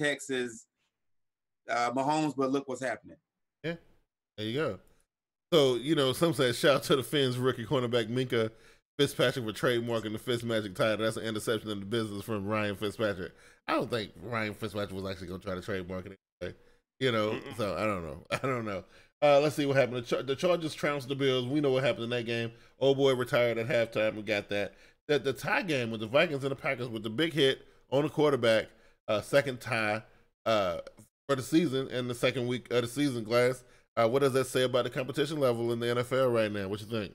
Mahomes, but look what's happening. Yeah, there you go. So, you know, some say shout out to the Fins rookie cornerback Minka Fitzpatrick for trademarking the FitzMagic title. That's an interception in the business from Ryan Fitzpatrick. I don't think Ryan Fitzpatrick was actually going to try to trademark it anyway. You know, so I don't know. Let's see what happened. The Chargers trounced the Bills. We know what happened in that game. Old boy retired at halftime. We got that. The tie game with the Vikings and the Packers with the big hit on the quarterback. Second tie for the season and the second week of the season, Glass. What does that say about the competition level in the NFL right now? What you think?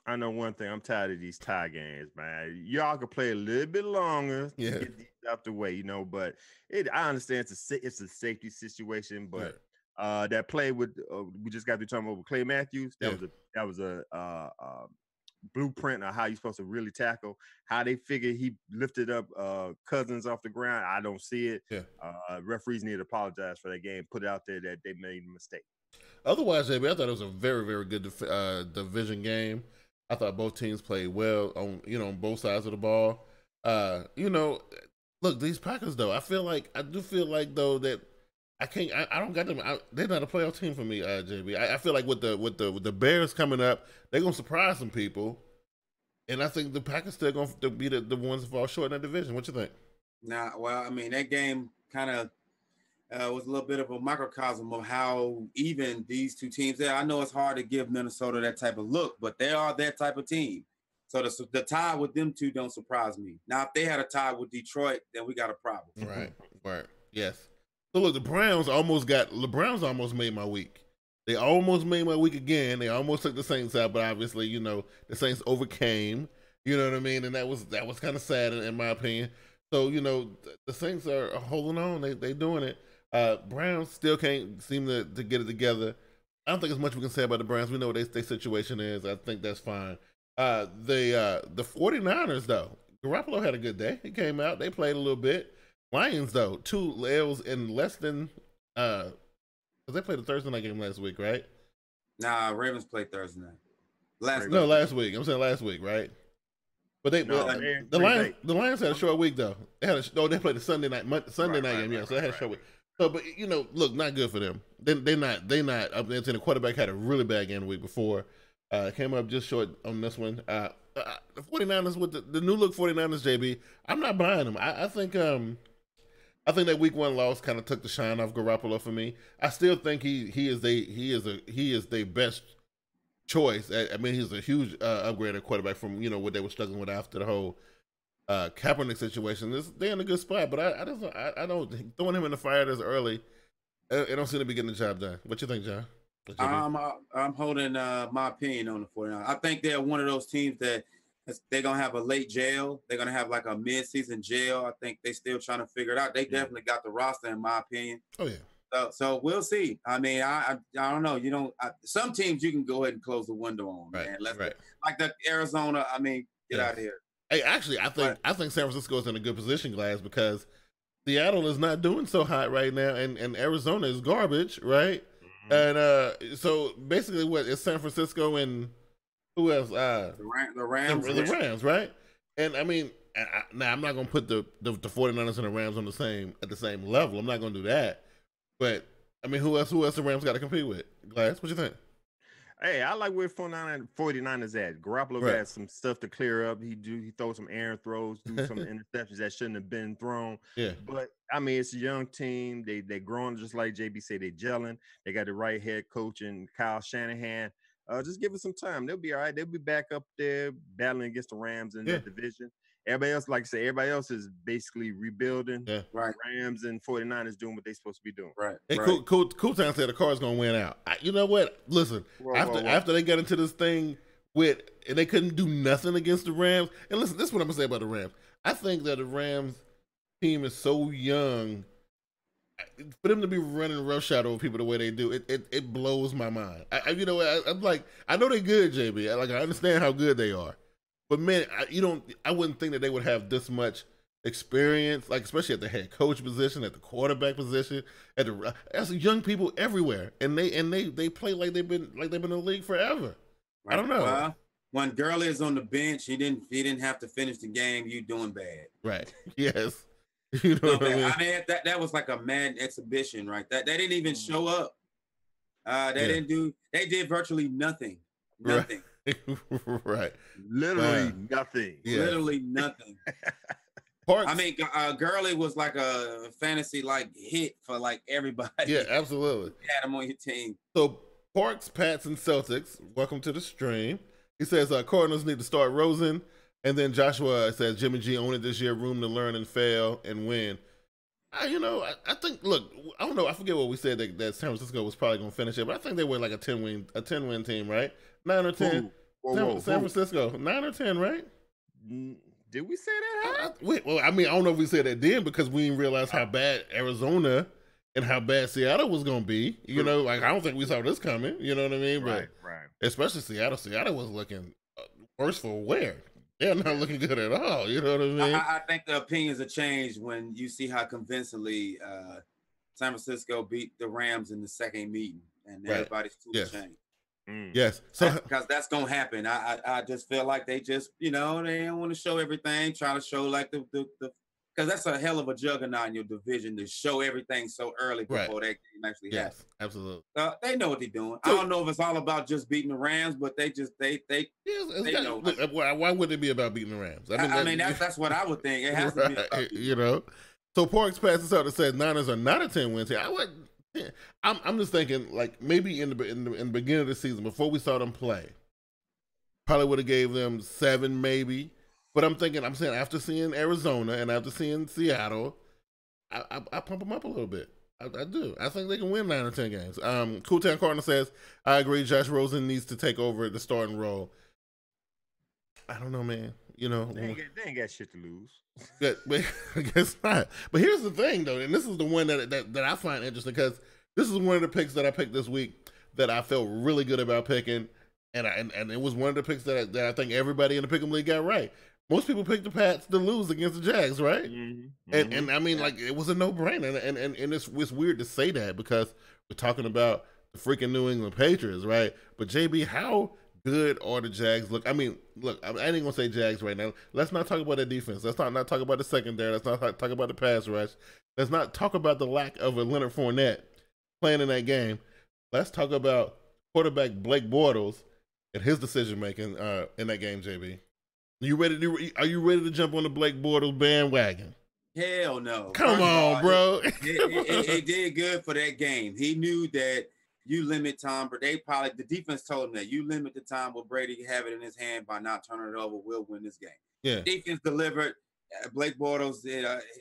I know one thing. I'm tired of these tie games, man. Y'all can play a little bit longer to get these out the way, you know. But I understand it's a safety situation. But that play with we just got to talking about with Clay Matthews. That was a blueprint of how you're supposed to really tackle. How they figure he lifted up Cousins off the ground, I don't see it. Referees need to apologize for that game, put it out there that they made a mistake. Otherwise, JB, I thought it was a very, very good division game. I thought both teams played well on both sides of the ball. Look, these Packers though, I do feel like though that I don't got them. They're not a playoff team for me, JB. I feel like with the Bears coming up, they're gonna surprise some people, and I think the Packers still gonna be the ones that fall short in that division. What you think? Nah, well, I mean that game kind of was a little bit of a microcosm of how even these two teams are. I know it's hard to give Minnesota that type of look, but they are that type of team. So the tie with them two don't surprise me. Now, if they had a tie with Detroit, then we got a problem. Right. Yes. So look, the Browns almost made my week. They almost made my week again. They almost took the Saints out, but obviously, the Saints overcame. You know what I mean? And that was kind of sad in my opinion. So, the Saints are holding on. They doing it. Browns still can't seem to get it together. I don't think there's much we can say about the Browns. We know what their situation is. I think that's fine. The 49ers, though, Garoppolo had a good day. He came out. They played a little bit. Lions, though, 2 L's in less than because they played a Thursday night game last week, right? Nah, Ravens played Thursday night. Last week. I'm saying last week, right? But the Lions had a short week though. They played a Sunday night game, yeah. So they had a short week. So, but look, not good for them. They're not up there. The quarterback had a really bad game the week before. Came up just short on this one. The 49ers with the new look 49ers, JB. I'm not buying them. I think that week 1 loss kind of took the shine off Garoppolo for me. I still think he is the best choice. I mean, he's a huge upgrade at quarterback from what they were struggling with after the whole Kaepernick situation. They're in a good spot, but I don't throwing him in the fire this early. It don't seem to be getting the job done. What you think, John? I'm holding my opinion on the 49ers. I think they're one of those teams that they're gonna have a late jail. They're gonna have like a mid-season jail. I think they still trying to figure it out. They definitely got the roster, in my opinion. Oh yeah. So we'll see. I mean, I don't know. You know, some teams you can go ahead and close the window on, man. Like the Arizona. I mean, get out of here. Hey, actually, I think San Francisco is in a good position, Glass, because Seattle is not doing so hot right now, and Arizona is garbage, right? Mm-hmm. And so basically, what is San Francisco and who else? The Rams. The Rams, right? And I mean, now I'm not going to put the 49ers and the Rams on at the same level. I'm not going to do that. But I mean, who else the Rams got to compete with? Glass, what you think? Hey, I like where 49ers at. Garoppolo got some stuff to clear up. He throws some errant throws, do some interceptions that shouldn't have been thrown. Yeah. But I mean, it's a young team. They growing, just like JB said, they gelling. They got the right head coach and Kyle Shanahan. Just give it some time. They'll be all right. They'll be back up there battling against the Rams in that division. Everybody else, like I say, everybody else is basically rebuilding. Yeah. Right. Rams and 49ers doing what they're supposed to be doing. Right. Hey, Cool Town said the car's going to win out. You know what? Listen, after they got into this thing and they couldn't do nothing against the Rams. And listen, this is what I'm going to say about the Rams. I think that the Rams team is so young. For them to be running roughshod over people the way they do, it blows my mind. I'm like, I know they're good, JB. I understand how good they are. But man, I wouldn't think that they would have this much experience, like especially at the head coach position, at the quarterback position, as young people everywhere, and they play like they've been in the league forever. Right. I don't know. Well, when Gurley is on the bench, he didn't have to finish the game. You doing bad, right? Yes, you know what I mean. I mean that was like a mad exhibition, right? That they didn't even show up. They did virtually nothing. Nothing. Right. Right. Literally nothing. Yeah. Literally nothing. I mean, Gurley was like a fantasy hit for everybody. Yeah, absolutely. You had him on your team. So Parks, Pats, and Celtics, welcome to the stream. He says Cardinals need to start Rosen, and then Joshua says Jimmy G owned it this year, room to learn and fail and win. I think. Look, I don't know. I forget what we said that San Francisco was probably going to finish it, but I think they were like a 10-win team, right? 9 or 10. San Francisco, 9 or 10, right? Did we say that? I mean, I don't know if we said that then because we didn't realize how bad Arizona and how bad Seattle was going to be. You know, I don't think we saw this coming. You know what I mean? But right. Especially Seattle. Seattle was looking worse for wear. They're not looking good at all. You know what I mean? I think the opinions have changed when you see how convincingly San Francisco beat the Rams in the second meeting, and everybody's too changed. Yes, because that's gonna happen. I just feel like they just they don't want to show everything, try to show like the because that's a hell of a juggernaut in your division to show everything so early before that game actually happens. Absolutely. They know what they're doing. I don't know if it's all about just beating the Rams, but they know. Why would it be about beating the Rams? I mean that's what I would think. It has to be about So Parks passes out that says Niners are not a 10-win team. I'm just thinking maybe in the beginning of the season before we saw them play, probably would have gave them 7 maybe. But I'm saying after seeing Arizona and after seeing Seattle, I pump them up a little bit. I do. I think they can win 9 or 10 games. Cool Town Cardinal says, I agree. Josh Rosen needs to take over the starting role. I don't know, man. They ain't got shit to lose. But I guess not. But here's the thing, though, and this is the one that I find interesting because this is one of the picks that I picked this week that I felt really good about picking, and it was one of the picks that I think everybody in the Pick'em League got right. Most people picked the Pats to lose against the Jags, right? Mm-hmm. And I mean, it was a no-brainer, and it's weird to say that because we're talking about the freaking New England Patriots, right? But JB, how good are the Jags? Look, I ain't gonna say Jags right now. Let's not talk about the defense. Let's not talk about the secondary. Let's not talk about the pass rush. Let's not talk about the lack of a Leonard Fournette playing in that game. Let's talk about quarterback Blake Bortles and his decision making in that game, JB. Are you ready to jump on the Blake Bortles bandwagon? Hell no. Come on, bro. He did good for that game. He knew that you limit Tom, but the defense told him that you limit the time where Brady can have it in his hand by not turning it over. We'll win this game. Yeah. Defense delivered. Blake Bortles,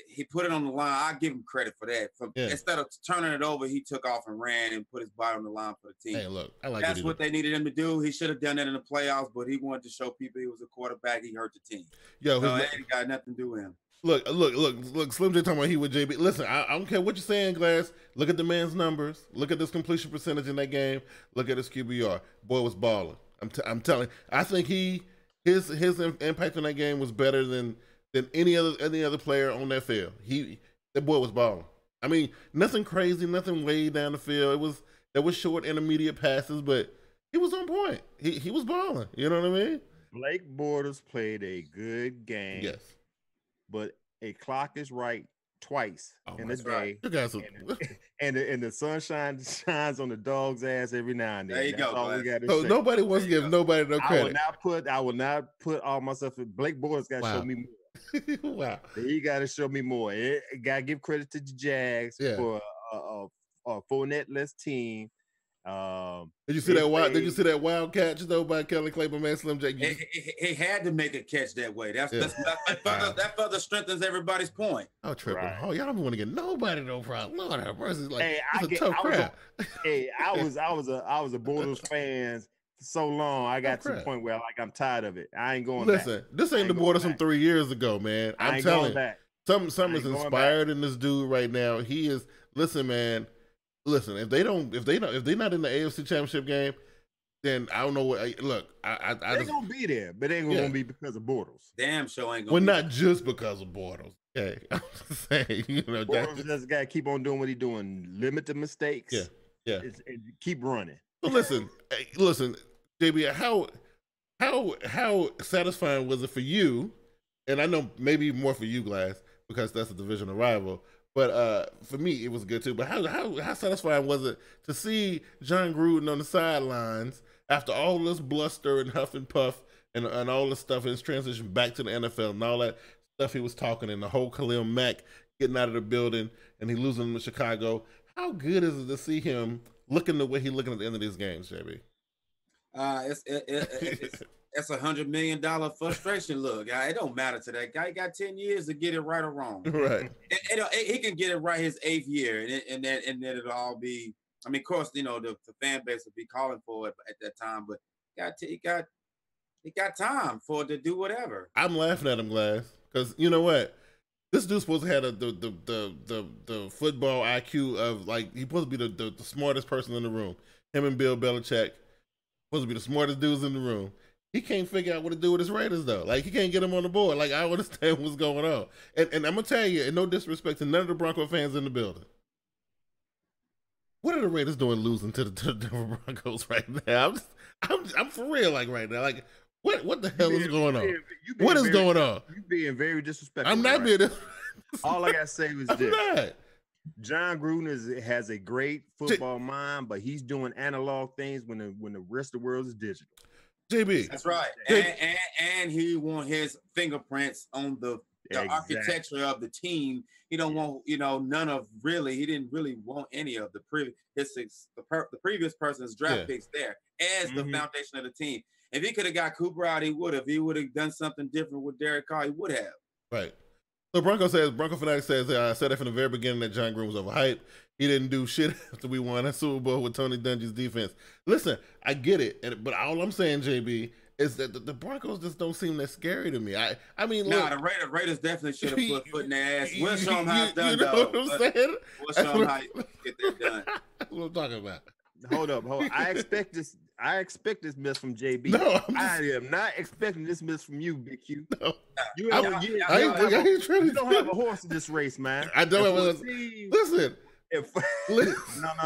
he put it on the line. I give him credit for that. Instead of turning it over, he took off and ran and put his body on the line for the team. Hey, look, I like that's what they needed him to do. He should have done that in the playoffs, but he wanted to show people he was a quarterback. He hurt the team. Yo, so it ain't got nothing to do with him. Look, Slim J talking about he with JB. Listen, I don't care what you're saying, Glass. Look at the man's numbers. Look at this completion percentage in that game. Look at his QBR. Boy was balling. I'm telling. I think his impact on that game was better than any other player on that field. That boy was balling. I mean, nothing crazy, nothing way down the field. There was short intermediate passes, but he was on point. He was balling. You know what I mean? Blake Bortles played a good game. Yes. But a clock is right twice in a day. And the sunshine shines on the dog's ass every now and then. There you go. All we gotta so say. Nobody wants to give nobody no credit. I will not put all myself in. Blake Bortles got to show me more. Wow. He got to show me more. Got to give credit to the Jags for a Fournette-less team. Did you see that wild catch though by Kelly Claiborne, man? Slim J. He had to make a catch that way. That further strengthens everybody's point. Oh, triple. Right. Oh, y'all don't want to get nobody no problem. Lord have mercy. Like, it's a tough crap. I was a Bortles fan so long. I got to the point where I'm tired of it. I ain't going back. Listen, this ain't the Bortles from 3 years ago, man. I'm telling you, something is inspired in this dude right now. He is. Listen, man. Listen, if they're not in the AFC Championship game, then I don't know what. Look, they're gonna be there, but they ain't gonna be because of Bortles. Damn sure ain't gonna. Well, not just because of Bortles. Okay, I'm just saying, Bortles just gotta keep on doing what he's doing. Limit the mistakes. Yeah. And keep running. So listen, JB, how satisfying was it for you? And I know maybe more for you, Glass, because that's a divisional rival. But for me, it was good too. But how satisfying was it to see John Gruden on the sidelines after all this bluster and huff and puff and all this stuff in his transition back to the NFL and all that stuff he was talking, and the whole Khalil Mack getting out of the building and he losing to Chicago? How good is it to see him looking the way he's looking at the end of these games, JB? It's $100 million frustration look. It don't matter to that guy. He got 10 years to get it right or wrong. Right. He can get it right his 8th year, and then it'll all be. I mean, of course, the fan base will be calling for it at that time, but he got time for it to do whatever. I'm laughing at him, Glass, because you know what? This dude's supposed to have the football IQ of, like, he's supposed to be the smartest person in the room. Him and Bill Belichick supposed to be the smartest dudes in the room. He can't figure out what to do with his Raiders, though. Like, he can't get them on the board. Like, I don't understand what's going on. And I'm going to tell you, and no disrespect to none of the Bronco fans in the building, what are the Raiders doing losing to the Denver Broncos right now? I'm for real, like, right now. Like, what the hell is going on? What is going on? You being very disrespectful. I'm not being all I got to say was I'm this. not. John Gruden has a great football mind, but he's doing analog things when the rest of the world is digital. JB. That's right. And he want his fingerprints on the architecture of the team. He don't want, none of really. He didn't really want any of the previous person's draft picks there as the foundation of the team. If he could have got Cooper out, he would have. He would have done something different with Derek Carr. He would have. Right. So Bronco Fanatic says, I said it from the very beginning that John Gruden was overhyped. He didn't do shit after we won that Super Bowl with Tony Dungy's defense. Listen, I get it, but all I'm saying, JB, is that the Broncos just don't seem that scary to me. I mean, look, the Raiders definitely should have put foot in their ass. We'll show them how it's done, you know what I'm saying? We'll show them how you get that done. That's what I'm talking about. Hold up. I expect this miss from JB. No, I am not expecting this miss from you, Big Q. No. You don't have a horse in this race, man. I don't have a horse. Listen.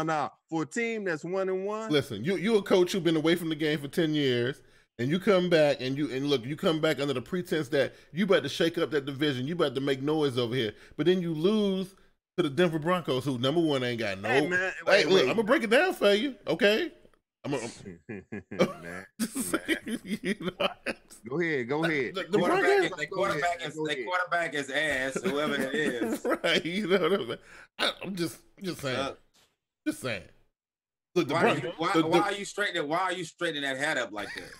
No. For a team that's 1-1. Listen, you a coach who's been away from the game for 10 years, and you come back and you come back under the pretense that you about to shake up that division, you about to make noise over here, but then you lose to the Denver Broncos, who number one ain't got no. Hey, man, look, I'm gonna break it down for you, okay? Go ahead. The quarterback is ass, whoever it is. Right, you know what I mean? I'm just saying. Just saying. Look, why are you straightening that hat up like that?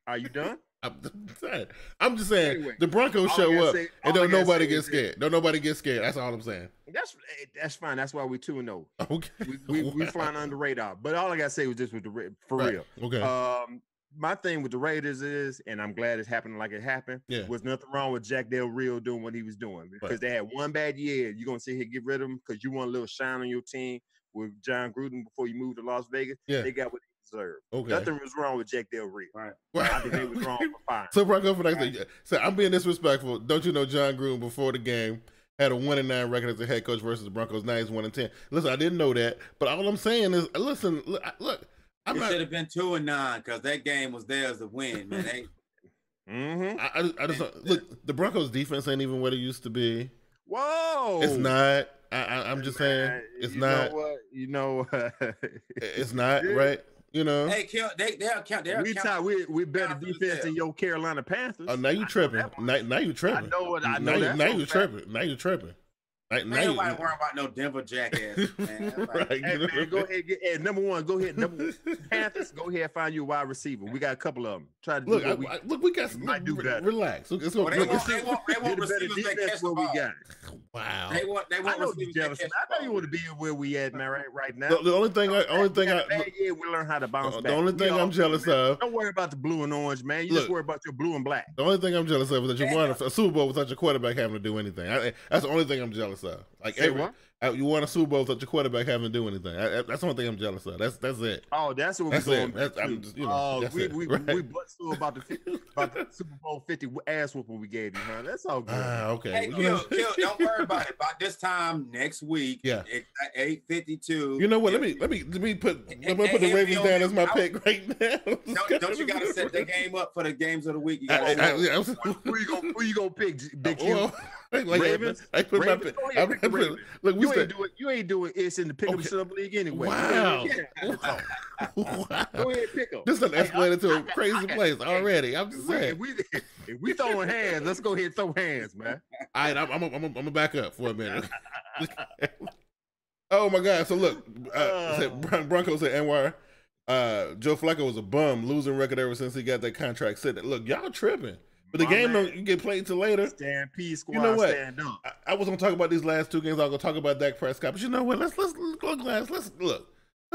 Are you done? I'm just saying Anyway, the Broncos all I show gotta up say- and all I don't gotta nobody say get is scared. Don't nobody get scared. That's all I'm saying. That's fine. That's why we 2-0. Okay. We flying under the radar. But all I gotta say was just with for real. Okay. My thing with the Raiders is, and I'm glad it's happening like it happened. Yeah. Was nothing wrong with Jack Del Rio doing what he was doing because they had one bad year. You're gonna sit here get rid of him because you want a little shine on your team with John Gruden before you move to Las Vegas. Yeah. They got what they deserve. Okay. Nothing was wrong with Jack Del Rio. Right. I think they was wrong for fine. So Bronco for next so I'm being disrespectful. Don't you know John Gruden before the game had a 1-9 record as a head coach versus the Broncos? Now he's 1-10. Listen, I didn't know that, but all I'm saying is, listen, look. It should have been 2-9 because that game was theirs to win, man. I just look. The Broncos' defense ain't even what it used to be. Whoa! It's not. I'm just saying, it's not. You know what? It's not right. You know. Hey, they'll count. We better defense than your Carolina Panthers. Oh, now you tripping. Now you tripping. I know what I know. Now you tripping. Now you tripping. Ain't nobody worrying about no Denver jackass, man. Right, hey, man, go ahead. Number one, go ahead. Panthers, go ahead. Find you a wide receiver. We got a couple of them. Try to look. We got. Might do better. Relax. They want receivers that catch the ball. Wow. They want receivers that catch the ball. I know you want to be where we at, man. Right now. The only thing we learn how to bounce back. The only thing I'm jealous of. Don't worry about the blue and orange, man. You just worry about your blue and black. The only thing I'm jealous of is that you won a Super Bowl without your quarterback having to do anything. That's the only thing I'm jealous of. Like you won a Super Bowl without your quarterback having to do anything. That's the only thing I'm jealous of. That's it. Oh, that's what we're going. We butt still about the Super Bowl 50 ass whooping we gave you, huh? That's all good. Okay. Hey, Kill, don't worry about it. About this time next week, yeah, 8:52. You know what? Let me put the Ravens down as my pick right now. Don't you gotta set the game up for the games of the week? Who you gonna pick, Big Q? Ravens. Look, you ain't doing it's in the pick 'em sub league anyway. Wow. Go ahead, pick them. This done escalated to a crazy place already. I'm just saying. If we throwing hands, let's go ahead and throw hands, man. All right, I'm gonna back up for a minute. Oh my God! So look, Broncos said Anwar, Joe Flacco was a bum, losing record ever since he got that contract set. Look, y'all tripping. But the game don't get played till later. Stand P squad. You know what? Stand up. I was gonna talk about these last two games. I was gonna talk about Dak Prescott. But you know what? Let's go glass. Let's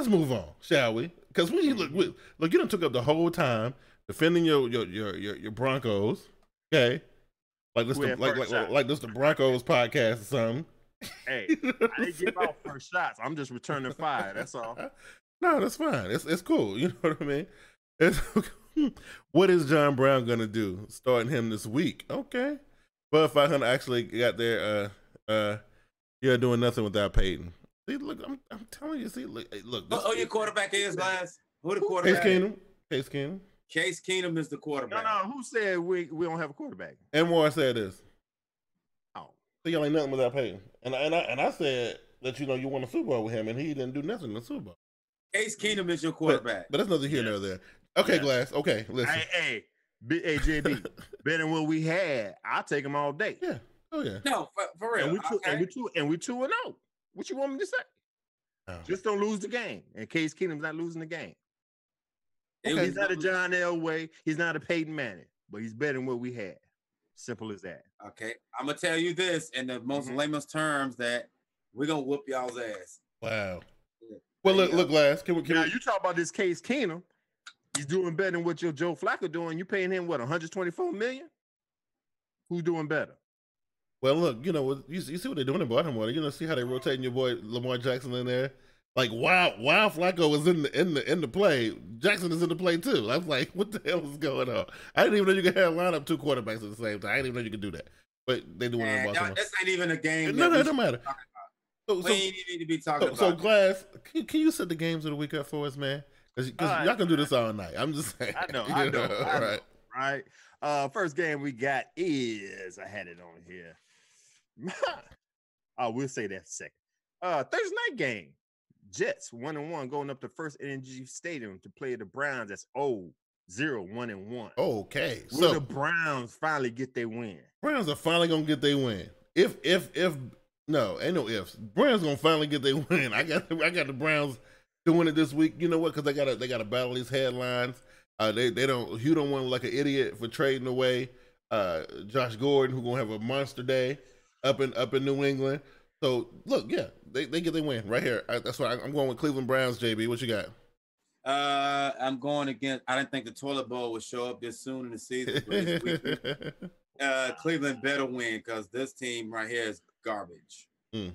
move on, shall we? Because look, you done took up the whole time defending your Broncos. Okay, like this the Broncos podcast or something. Hey, I didn't give out first shots. I'm just returning fire. That's all. No, that's fine. It's cool. You know what I mean? What is John Brown gonna do starting him this week? Okay, but 500 actually got there. You're doing nothing without Peyton. See, look, I'm telling you. See, look. Who your quarterback is, guys? Who the quarterback? Case Keenum. Case Keenum is the quarterback. No. Who said we don't have a quarterback? And more said this. Oh, so y'all ain't nothing without Peyton. And I said that you won a Super Bowl with him, and he didn't do nothing in the Super Bowl. Case Keenum is your quarterback. But that's nothing here nor there. Okay, Glass. Okay, listen. Hey, JB, better than what we had. I'll take him all day. Yeah. Oh yeah. No, for real. And we 2-0. What you want me to say? Oh. Just don't lose the game. And Case Keenum's not losing the game. Okay. He's not a John Elway. He's not a Peyton Manning, but he's better than what we had. Simple as that. Okay, I'm gonna tell you this in the most layman's terms that we're gonna whoop y'all's ass. Wow. Yeah. Well, look, Glass. Can we? Now you talk about this Case Keenum. He's doing better than what your Joe Flacco doing. You paying him what, $124 million? Who's doing better? Well, look, you see what they're doing in Baltimore. See how they're rotating your boy Lamar Jackson in there. Like while Flacco was in the play, Jackson is in the play too. I was like, what the hell is going on? I didn't even know you could have line up two quarterbacks at the same time. I didn't even know you could do that. But they doing it in Baltimore. This ain't even a game. No, it don't matter. We ain't need to be talking about. So Glass, can you set the games of the week up for us, man? Because y'all can do this all night. I'm just saying. I know. Right. First game we got is, I had it on here. We'll say that second. Thursday night game. Jets 1-1 going up to First Energy Stadium to play the Browns. That's 0-1-1. Okay. Will the Browns finally get their win? Browns are finally gonna get their win. If no, ain't no ifs. Browns gonna finally get their win. I got the Browns doing it this week. You know what? Because they gotta battle these headlines. They don't. Hugh don't want to look like an idiot for trading away Josh Gordon, who gonna have a monster day up in New England. So look, yeah, they get their win right here. That's why I'm going with Cleveland Browns. JB, what you got? I'm going against. I didn't think the toilet bowl would show up this soon in the season. But it's Cleveland better win because this team right here is garbage. Yeah,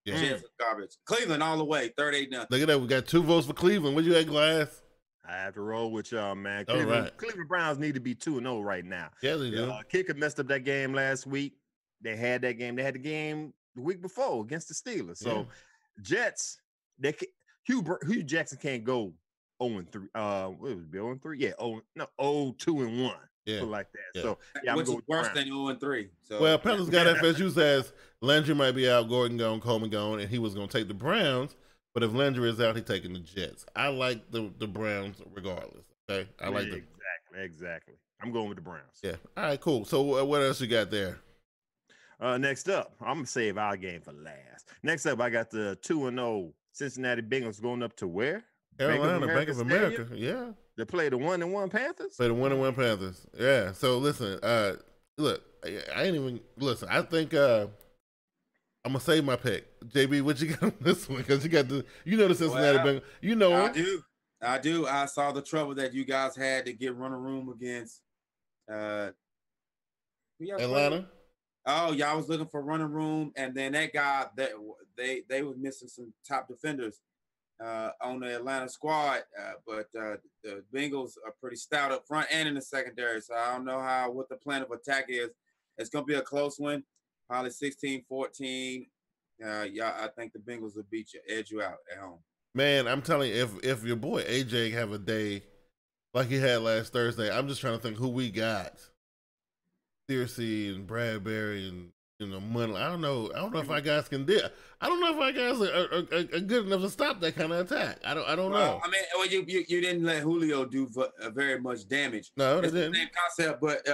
Jets are garbage. Cleveland all the way, 38-0. Look at that. We got 2 votes for Cleveland. What you at, Glass? I have to roll with y'all, man. Cleveland Browns need to be 2-0 right now. Yeah, they do. Kicker messed up that game last week. They had that game. They had the game the week before against the Steelers. So Jets, Hugh Jackson can't go 0-3. What was it, 0-3? Yeah, 0-2-1. Yeah, like that. Yeah. So yeah, which is worse than 0-3. So well, Panthers got FSU says Landry might be out, Gordon gone, Coleman gone, and he was going to take the Browns. But if Landry is out, he's taking the Jets. I like the Browns regardless. Okay, I like them. Exactly. I'm going with the Browns. Yeah. All right. Cool. So what else you got there? Next up, I'm gonna save our game for last. Next up, I got the 2-0 Cincinnati Bengals going up to where? Carolina, Bank of America. Yeah. They play the 1-1 Panthers. Play the 1-1 Panthers. Yeah. So listen, look, I ain't even listen. I think I'm gonna save my pick. JB, what you got on this one? Because you got the Cincinnati Bengals. You know I do. I saw the trouble that you guys had to get run a room against Atlanta. Oh, y'all was looking for running room, and then that guy that they were missing some top defenders on the Atlanta squad, but the Bengals are pretty stout up front and in the secondary. So I don't know what the plan of attack is. It's gonna be a close one, probably 16-14. I think the Bengals will edge you out at home. Man, I'm telling you, if your boy AJ have a day like he had last Thursday, I'm just trying to think who we got. Searcy and Bradbury and Munley. I don't know if our guys can do. I don't know if our guys are good enough to stop that kind of attack. I don't know. I mean, you didn't let Julio do very much damage. No, it's they didn't. The same concept, but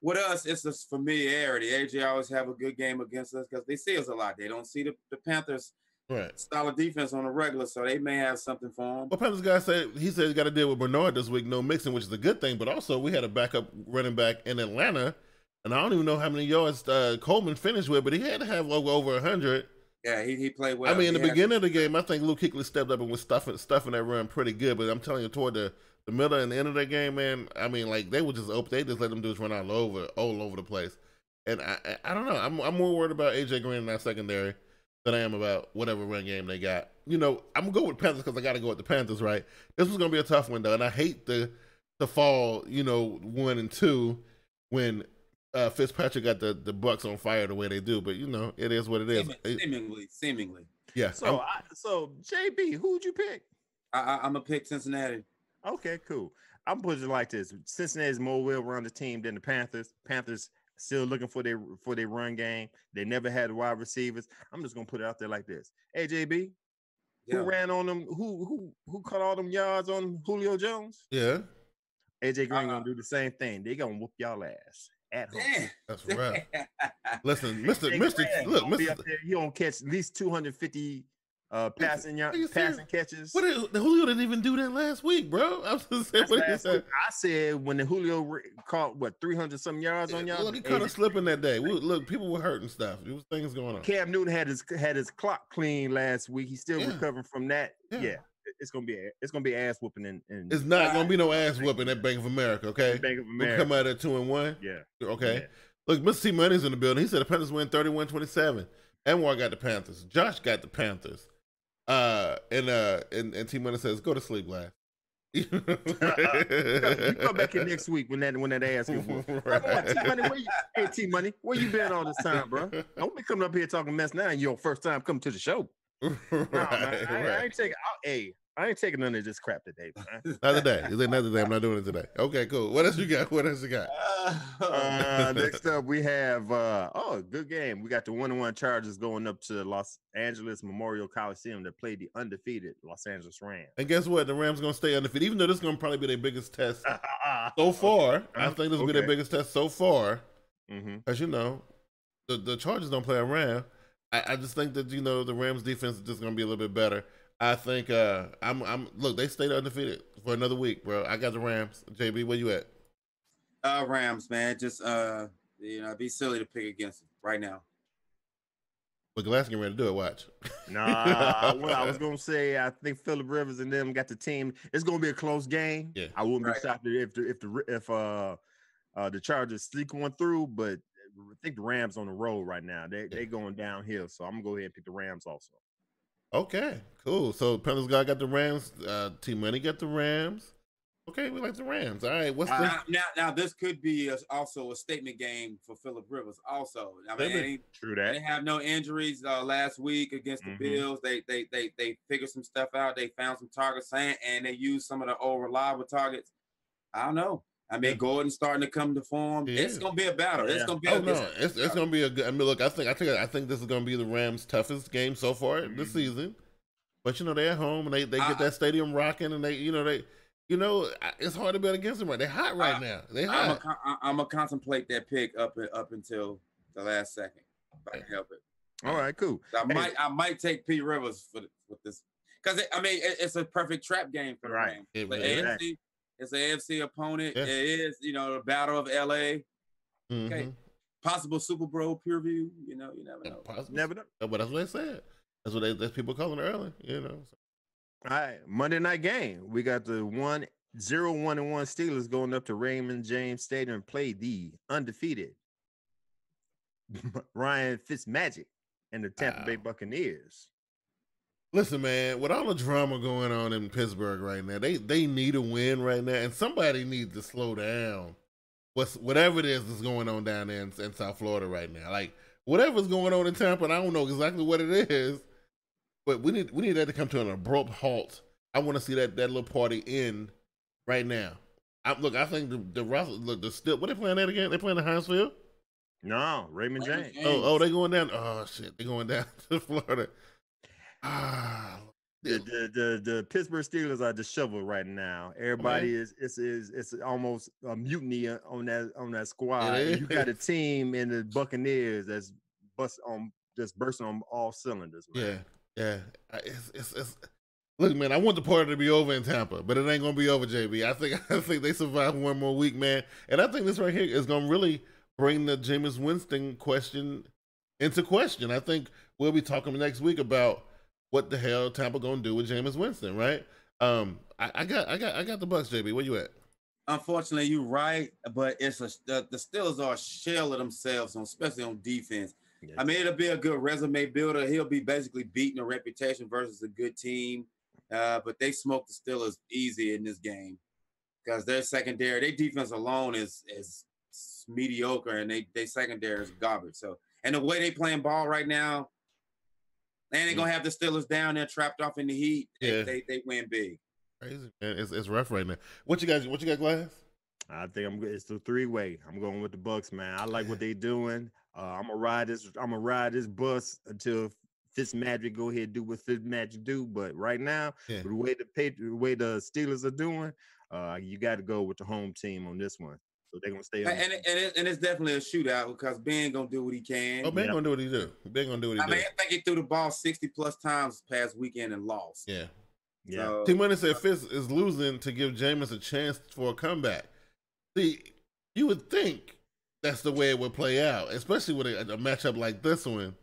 with us, it's a familiarity. AJ always have a good game against us because they see us a lot. They don't see the Panthers. Right. Solid defense on the regular, so they may have something for him. Well, Panthers guy said he's got to deal with Bernard this week, no mixing, which is a good thing. But also, we had a backup running back in Atlanta. And I don't even know how many yards Coleman finished with, but he had to have over 100. Yeah, he played well. I mean, in the beginning of the game, I think Luke Kuechly stepped up and was stuffing that run pretty good. But I'm telling you, toward the middle and the end of that game, man, I mean, like they were just open. They just let them run all over the place. And I don't know. I'm more worried about AJ Green in that secondary than I am about whatever run game they got. I'm gonna go with Panthers because I got to go with the Panthers, right? This was gonna be a tough one though, and I hate the fall, 1 and 2 when. Fitzpatrick got the Bucks on fire the way they do, but it is what it is. Seemingly. Yeah. So JB, who'd you pick? I'm gonna pick Cincinnati. Okay, cool. I'm putting it like this: Cincinnati's more well-rounded team than the Panthers. Panthers still looking for their run game. They never had wide receivers. I'm just gonna put it out there like this: Hey JB, who ran on them? Who caught all them yards on Julio Jones? Yeah. AJ Green gonna do the same thing. They gonna whoop y'all ass. At home. That's right. Listen, Mr. He gonna catch at least 250 passing catches. The Julio didn't even do that last week, bro. I was just saying, I said when the Julio caught 300 some yards on y'all. Look, he caught a slipping that day. Look, people were hurting stuff. There was things going on. Cam Newton had his clock clean last week. He's still recovering from that. Yeah. It's gonna be ass whooping and it's not gonna be no ass whooping at Bank of America, okay? Bank of America. We'll come out at 2-1. Yeah. Okay. Yeah. Look, Mr. T Money's in the building. He said the Panthers win 31-27. Anwar got the Panthers. Josh got the Panthers. And T Money says, go to sleep, lad. You come back in next week when that ass gets whooped. Right. Hey T Money, where you been all this time, bro? Don't be coming up here talking mess now. Your first time coming to the show. I ain't taking none of this crap today, man. Not today. Is it another day? I'm not doing it today. Okay, cool. What else you got? Next up, we have good game. We got the 1-1 Chargers going up to Los Angeles Memorial Coliseum to play the undefeated Los Angeles Rams. And guess what? The Rams gonna stay undefeated, even though this is gonna probably be their biggest test so far. I think this will be their biggest test so far. As the Chargers don't play around. I just think that the Rams defense is just gonna be a little bit better. I think I'm look, they stayed undefeated for another week, bro. I got the Rams. JB, where you at? Rams, man. Just it'd be silly to pick against them right now. But Glass getting ready to do it. Watch. Nah, I was gonna say I think Phillip Rivers and them got the team. It's gonna be a close game. Yeah. I wouldn't be shocked if the Chargers sneak one through, but I think the Rams on the road right now. They going downhill, so I'm gonna go ahead and pick the Rams also. Okay, cool. So Panthers guy got the Rams. Team Money got the Rams. Okay, we like the Rams. All right, what's now this could be also a statement game for Phillip Rivers. Also, I mean, true that they have no injuries last week against the Bills. They figured some stuff out. They found some targets, and they used some of the old reliable targets. I don't know. I mean, Gordon's starting to come to form. Yeah. It's gonna be a battle. It's gonna be. It's gonna be a good. I mean, look, I think this is gonna be the Rams' toughest game so far this season. But they're at home and they get that stadium rocking, and it's hard to bet against them. Right, they're hot right now. They hot. I'm gonna contemplate that pick up until the last second if I can help it. All right, cool. I might take P. Rivers with this because it's a perfect trap game for the Rams. It's an AFC opponent. Yeah. It is the Battle of LA. Okay, possible Super Bowl pure view. You never know. Never know. But that's what they said. That's people calling early. So. All right, Monday night game. We got the 1-1-1 Steelers going up to Raymond James Stadium and play the undefeated Ryan FitzMagic and the Tampa Bay Buccaneers. Listen, man, with all the drama going on in Pittsburgh right now, they need a win right now, and somebody needs to slow down. Whatever it is that's going on down there in South Florida right now, like whatever's going on in Tampa, and I don't know exactly what it is. But we need that to come to an abrupt halt. I want to see that little party end right now. I think the still what they playing at again? They playing at Hinesfield? No, Raymond James. Oh, they going down. Oh shit, they going down to Florida. The Pittsburgh Steelers are disheveled right now. Everybody it's almost a mutiny on that squad. You got a team in the Buccaneers that's bursting on all cylinders, man. Yeah, it's look, man. I want the party to be over in Tampa, but it ain't gonna be over, JB. I think they survive one more week, man. And I think this right here is gonna really bring the Jameis Winston question into question. I think we'll be talking next week about what the hell Tampa gonna do with Jameis Winston, right? I got the Bucks, JB. Where you at? Unfortunately, you're right, but the Steelers are a shell of themselves, especially on defense. Yes. I mean, it'll be a good resume builder. He'll be basically beating a reputation versus a good team. But they smoked the Steelers easy in this game because their secondary, their defense alone is mediocre, and they secondary is garbage. So, and the way they playing ball right now, they ain't gonna have the Steelers down there trapped off in the heat. They win big. Crazy, man. It's rough right now. What you got, Glass? I think it's the three-way. I'm going with the Bucks, man. I like what they doing. I'm gonna ride this bus until FitzMagic go ahead and do what FitzMagic do. But right now, the way the Steelers are doing, you got to go with the home team on this one. So they're gonna stay on. And it's definitely a shootout because Ben gonna do what he can. Oh, Ben gonna do what he do. Ben gonna do what he do. I think he threw the ball 60+ times past weekend and lost. Yeah. So, T-Money said Fitz is losing to give Jameis a chance for a comeback. See, you would think that's the way it would play out, especially with a matchup like this one,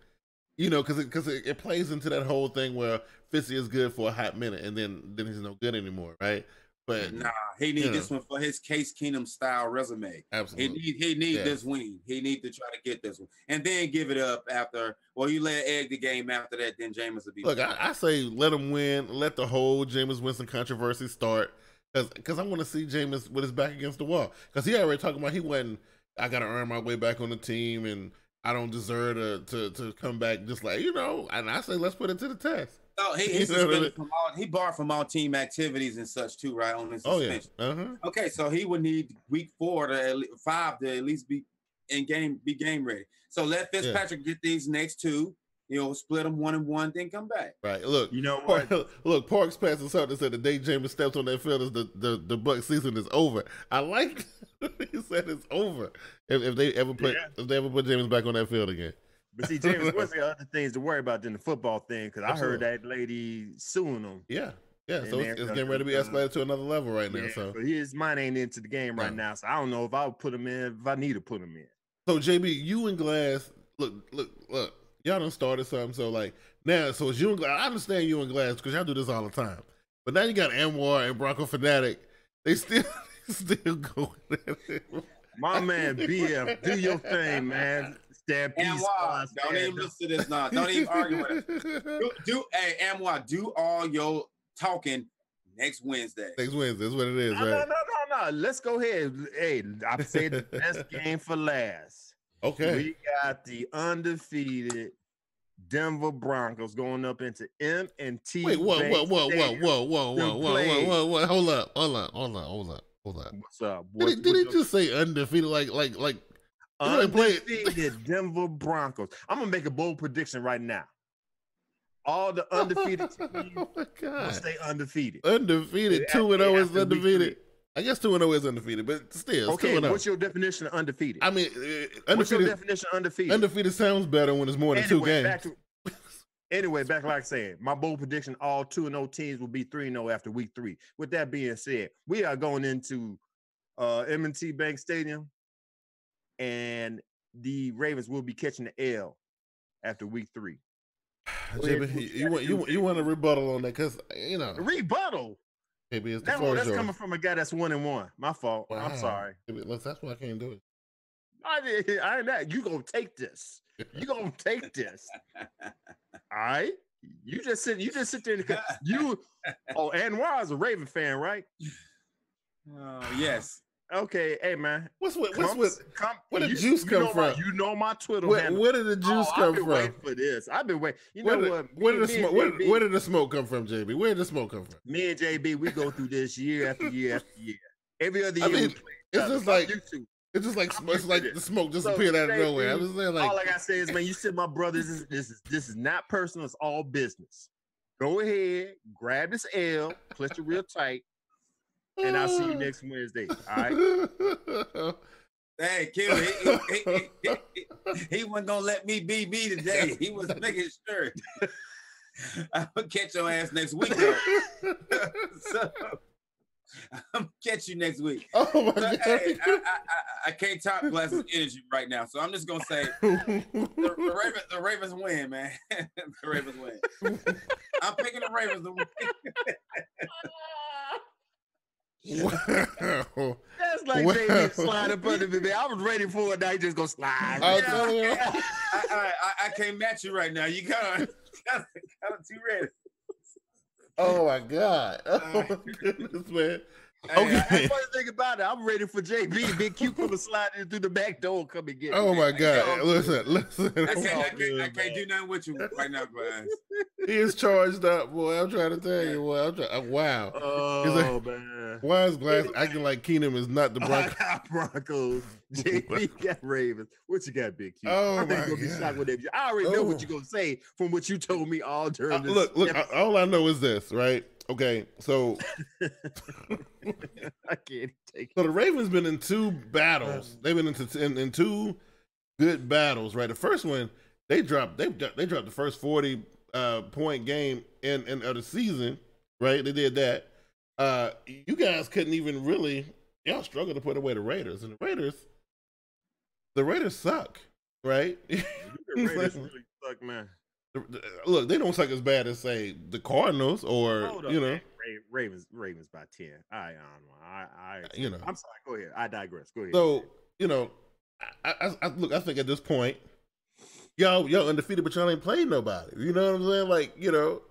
because it plays into that whole thing where Fitzy is good for a hot minute and then he's no good anymore, right? But nah, he needs this one for his Case Keenum style resume. Absolutely, he need this win. He need to try to get this one and then give it up after. Well, you let egg the game after that, then Jameis will be. Look, I say let him win. Let the whole Jameis Winston controversy start because I want to see Jameis with his back against the wall because he already talking about he wasn't. I got to earn my way back on the team, and I don't deserve to come back just like, and I say, let's put it to the test. No, he barred from all team activities and such too, right? On his suspension. Oh, yeah. Okay, so he would need week 5 to at least be game ready. So let Fitzpatrick get these next 2, split them 1-1, then come back. Right. Look, what? Look, Parks passes out and said the day Jameis steps on that field is the Bucs season is over. I like he said it's over if they ever put Jameis back on that field again. But see, James, what's the other things to worry about than the football thing? Because I heard that lady suing him. Yeah. So it's getting ready to be escalated to another level right now. So his mind ain't into the game right now. So I don't know if I would put him in, if I need to put him in. So JB, you and Glass, look. Y'all done started something. So like now, so it's you and Glass. I understand you and Glass because y'all do this all the time. But now you got Anwar and Bronco Fanatic. They still going at it. My man BF, do your thing, man. Anwar, don't even listen to this now. Don't even argue with it. Hey, Anwar, do all your talking next Wednesday. Next Wednesday is what it is, right? No. Let's go ahead. Hey, I say the best game for last. Okay. We got the undefeated Denver Broncos going up into M&T. Wait, whoa. Hold up. What's up? Did he just say undefeated? Like undefeated Denver Broncos. I'm gonna make a bold prediction right now. All the undefeated teams will stay undefeated. Undefeated 2-0 is undefeated. I guess 2-0 is undefeated, but still. Okay, what's your definition of undefeated? I mean, undefeated. What's your definition of undefeated? Undefeated sounds better when it's more than 2 games. Back like I said, my bold prediction: all 2-0 teams will be 3-0 after week 3. With that being said, we are going into M&T Bank Stadium, and the Ravens will be catching the L after week 3. JB, you want a rebuttal on that? Because rebuttal. Maybe it's that's coming from a guy that's 1-1. My fault. Wow. I'm sorry. That's why I can't do it. I ain't that. You gonna take this? You gonna take this? All right. You just sit there. Anwar is a Raven fan, right? Yes. Okay, hey man. Where did the juice come from? You know my Twitter handle. Where did the juice come from? Waiting for this. I've been waiting. Where did the smoke come from, JB? Where did the smoke come from? Me and JB, we go through this year after year after year. Every other year, we play. It's just like the smoke just appeared out of nowhere. I'm just saying, like, all I gotta say is, man, you said my brothers. This is not personal. It's all business. Go ahead, grab this L, clutch it real tight. And I'll see you next Wednesday. All right. Hey, Kill, he wasn't gonna let me be me today. He was making sure. I'm gonna catch your ass next week. So, I'm gonna catch you next week. Oh my God. Hey, I can't top Glass's energy right now, so I'm just gonna say the Ravens win, man. The Ravens win. I'm picking the Ravens to win. Wow. That's like JB slide up under me, man. I was ready for it. Now you just gonna slide. I can't match you right now. You kind of too ready. Oh my God. Oh my goodness, man. Okay. That's one thing about it. I'm ready for JB. Big Q come sliding through the back door. Come and get me. Oh my God. Listen. I can't do nothing with you right now, Glass. He is charged up, boy. I'm trying to tell you, boy. Wow. Oh, man. Why is Glass acting like Keenum is not the Broncos? I got Broncos. JB got Ravens. What you got, Big Q? Oh, I'm gonna be shocked with them. I already know what you're gonna say from what you told me all during this. Look. All I know is this, right? Okay, so I can't take it. So the Ravens been in 2 battles. They've been in 2 good battles, right? The first one they dropped the first 40 point game in of the season, right? They did that. You guys couldn't even really, y'all struggled to put away the Raiders, and the Raiders suck, right? The Raiders really suck, man. Look, they don't suck as bad as, say, the Cardinals or man. Ravens by 10. I don't know. I'm sorry. Go ahead. I digress. Go ahead. So I think at this point, y'all undefeated, but y'all ain't played nobody. You know what I'm saying? Like,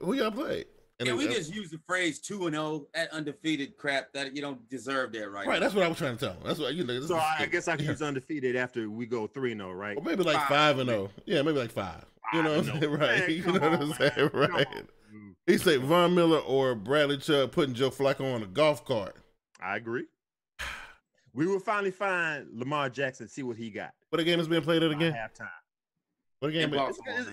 who y'all play? And we just use the phrase 2-0, that undefeated crap that you don't deserve that right now. Right, that's what I was trying to tell him. That's what So I guess I can use undefeated after we go 3-0, right? Or maybe like 5-0. Yeah, maybe like 5. You know what I'm saying? Right. Man, you know what I'm saying? Right. He said Von Miller or Bradley Chubb putting Joe Flacco on a golf cart. I agree. We will finally find Lamar Jackson, see what he got. What the game is being played at again? Halftime. What game?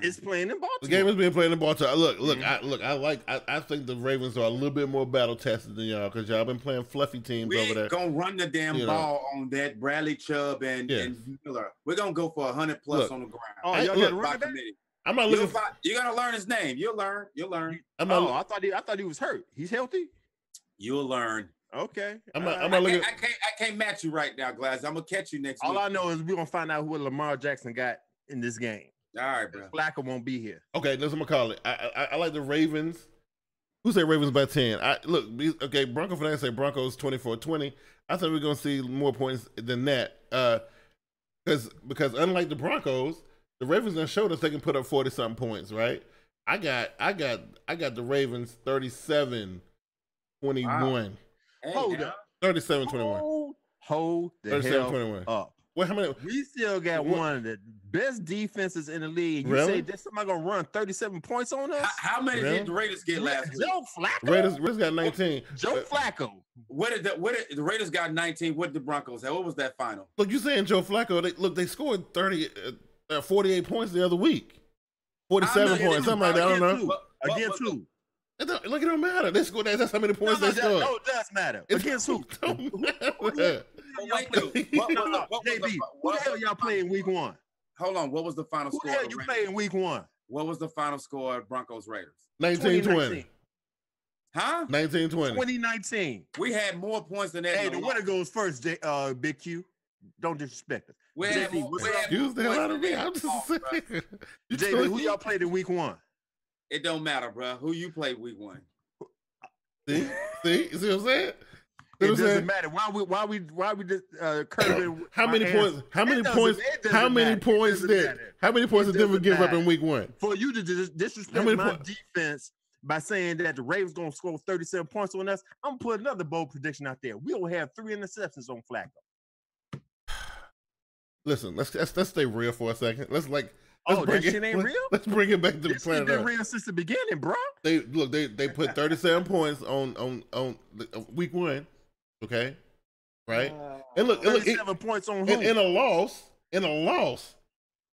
It's playing in Baltimore. The game is being played in Baltimore. I think the Ravens are a little bit more battle tested than y'all because y'all been playing fluffy teams over there. We're gonna run the damn ball on that Bradley Chubb and Miller. We're gonna go for 100+ on the ground. Oh, y'all got a running back? I'm not looking. You're gonna learn his name. You'll learn. I thought he was hurt. He's healthy. You'll learn. Okay. I can't match you right now, Glass. I'm gonna catch you next week. All I know is we're gonna find out who Lamar Jackson got in this game. All right, bro. Flacco won't be here. Okay, that's what I'm gonna call it. I like the Ravens. Who say Ravens by 10? Bronco fans say Broncos 24-20. I think we're gonna see more points than that. Because unlike the Broncos, the Ravens done showed us they can put up 40-something points, right? I got the Ravens 37-21. Wow. Hold up. 37-21. Hold the hell up. Well, how many? We still got one of the best defenses in the league. You say that somebody gonna run 37 points on us? How many did the Raiders get last week? Joe Flacco. Raiders got 19. Joe Flacco. What did the Raiders got 19? What did the Broncos have? What was that final? Look, you saying Joe Flacco? They scored 48 points the other week. 47 points, something like that. I don't know. Against who? Look, it don't matter. They scored. That's how many points they scored. No, it does matter. Against who? What the hell y'all playing week 1? Hold on. What was the final score? Who the hell you playing week 1? What was the final score of Broncos Raiders? 19-20. Huh? 19-20. 2019. We had more points than that. Hey, the winner goes first, Big Q. Don't disrespect us. Excuse the hell out of me. I'm just saying. JB, who y'all played in week 1? It don't matter, bro. Who you played week 1? See? You see what I'm saying? It doesn't matter. Why we curving? How many points? How many points did Denver give up in week 1? For you to disrespect my defense by saying that the Ravens gonna score 37 points on us, I'm gonna put another bold prediction out there. We'll have 3 interceptions on Flacco. Listen, let's stay real for a second. Let's that shit ain't real? Let's bring it back to the planet. It's been real since the beginning, bro. They put 37 points on week 1, okay, right? And look, 37 points on who? In a loss,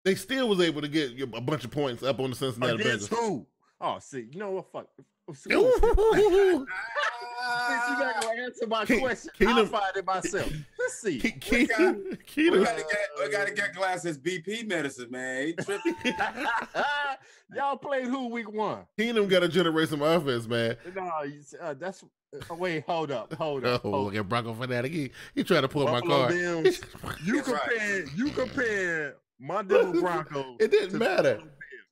they still was able to get a bunch of points up on the Cincinnati Bengals. Against who? Oh, see, you know what? Fuck. You gotta go answer my question. I'll find it myself. Let's see. We gotta get Glasses BP medicine, man. He tripping. Y'all played who week 1? Keenum got to generate some offense, man. No, that's. Wait, hold up. Look at Bronco fanatic. He trying to pull Buffalo my card. Bills. You compare my Denver Broncos. It didn't matter.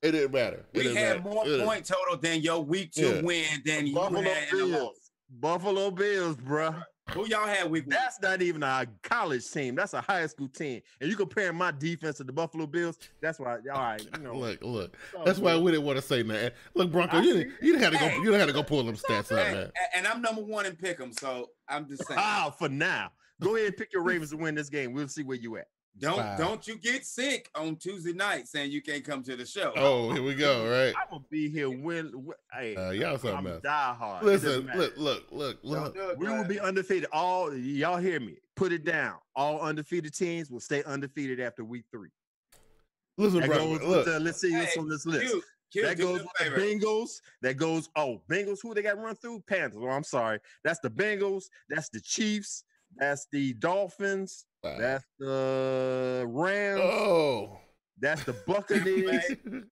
It didn't matter. We had more point total than your week 2 win than you had in the loss. Buffalo Bills, bro. Who y'all had week 1? That's not even a college team. That's a high school team. And you compare my defense to the Buffalo Bills, that's why. All right, you know. Look. That's why we didn't want to say that. Look, Bronco, you had to go pull them stats out, man. And I'm number 1 in pick'em, so I'm just saying. For now, go ahead and pick your Ravens to win this game. We'll see where you at. Don't you get sick on Tuesday night saying you can't come to the show. Oh, here we go, right? I'm gonna be here when y'all something else. Die hard. Listen, look. We will be undefeated. All y'all hear me. Put it down. All undefeated teams will stay undefeated after week 3. Listen, bro. Let's see what's on this list. That goes with the Bengals. Bengals. Who they got run through? Panthers. Oh, I'm sorry. That's the Bengals. That's the Chiefs. That's the Dolphins. Wow. That's the Rams. Oh, that's the Buccaneers,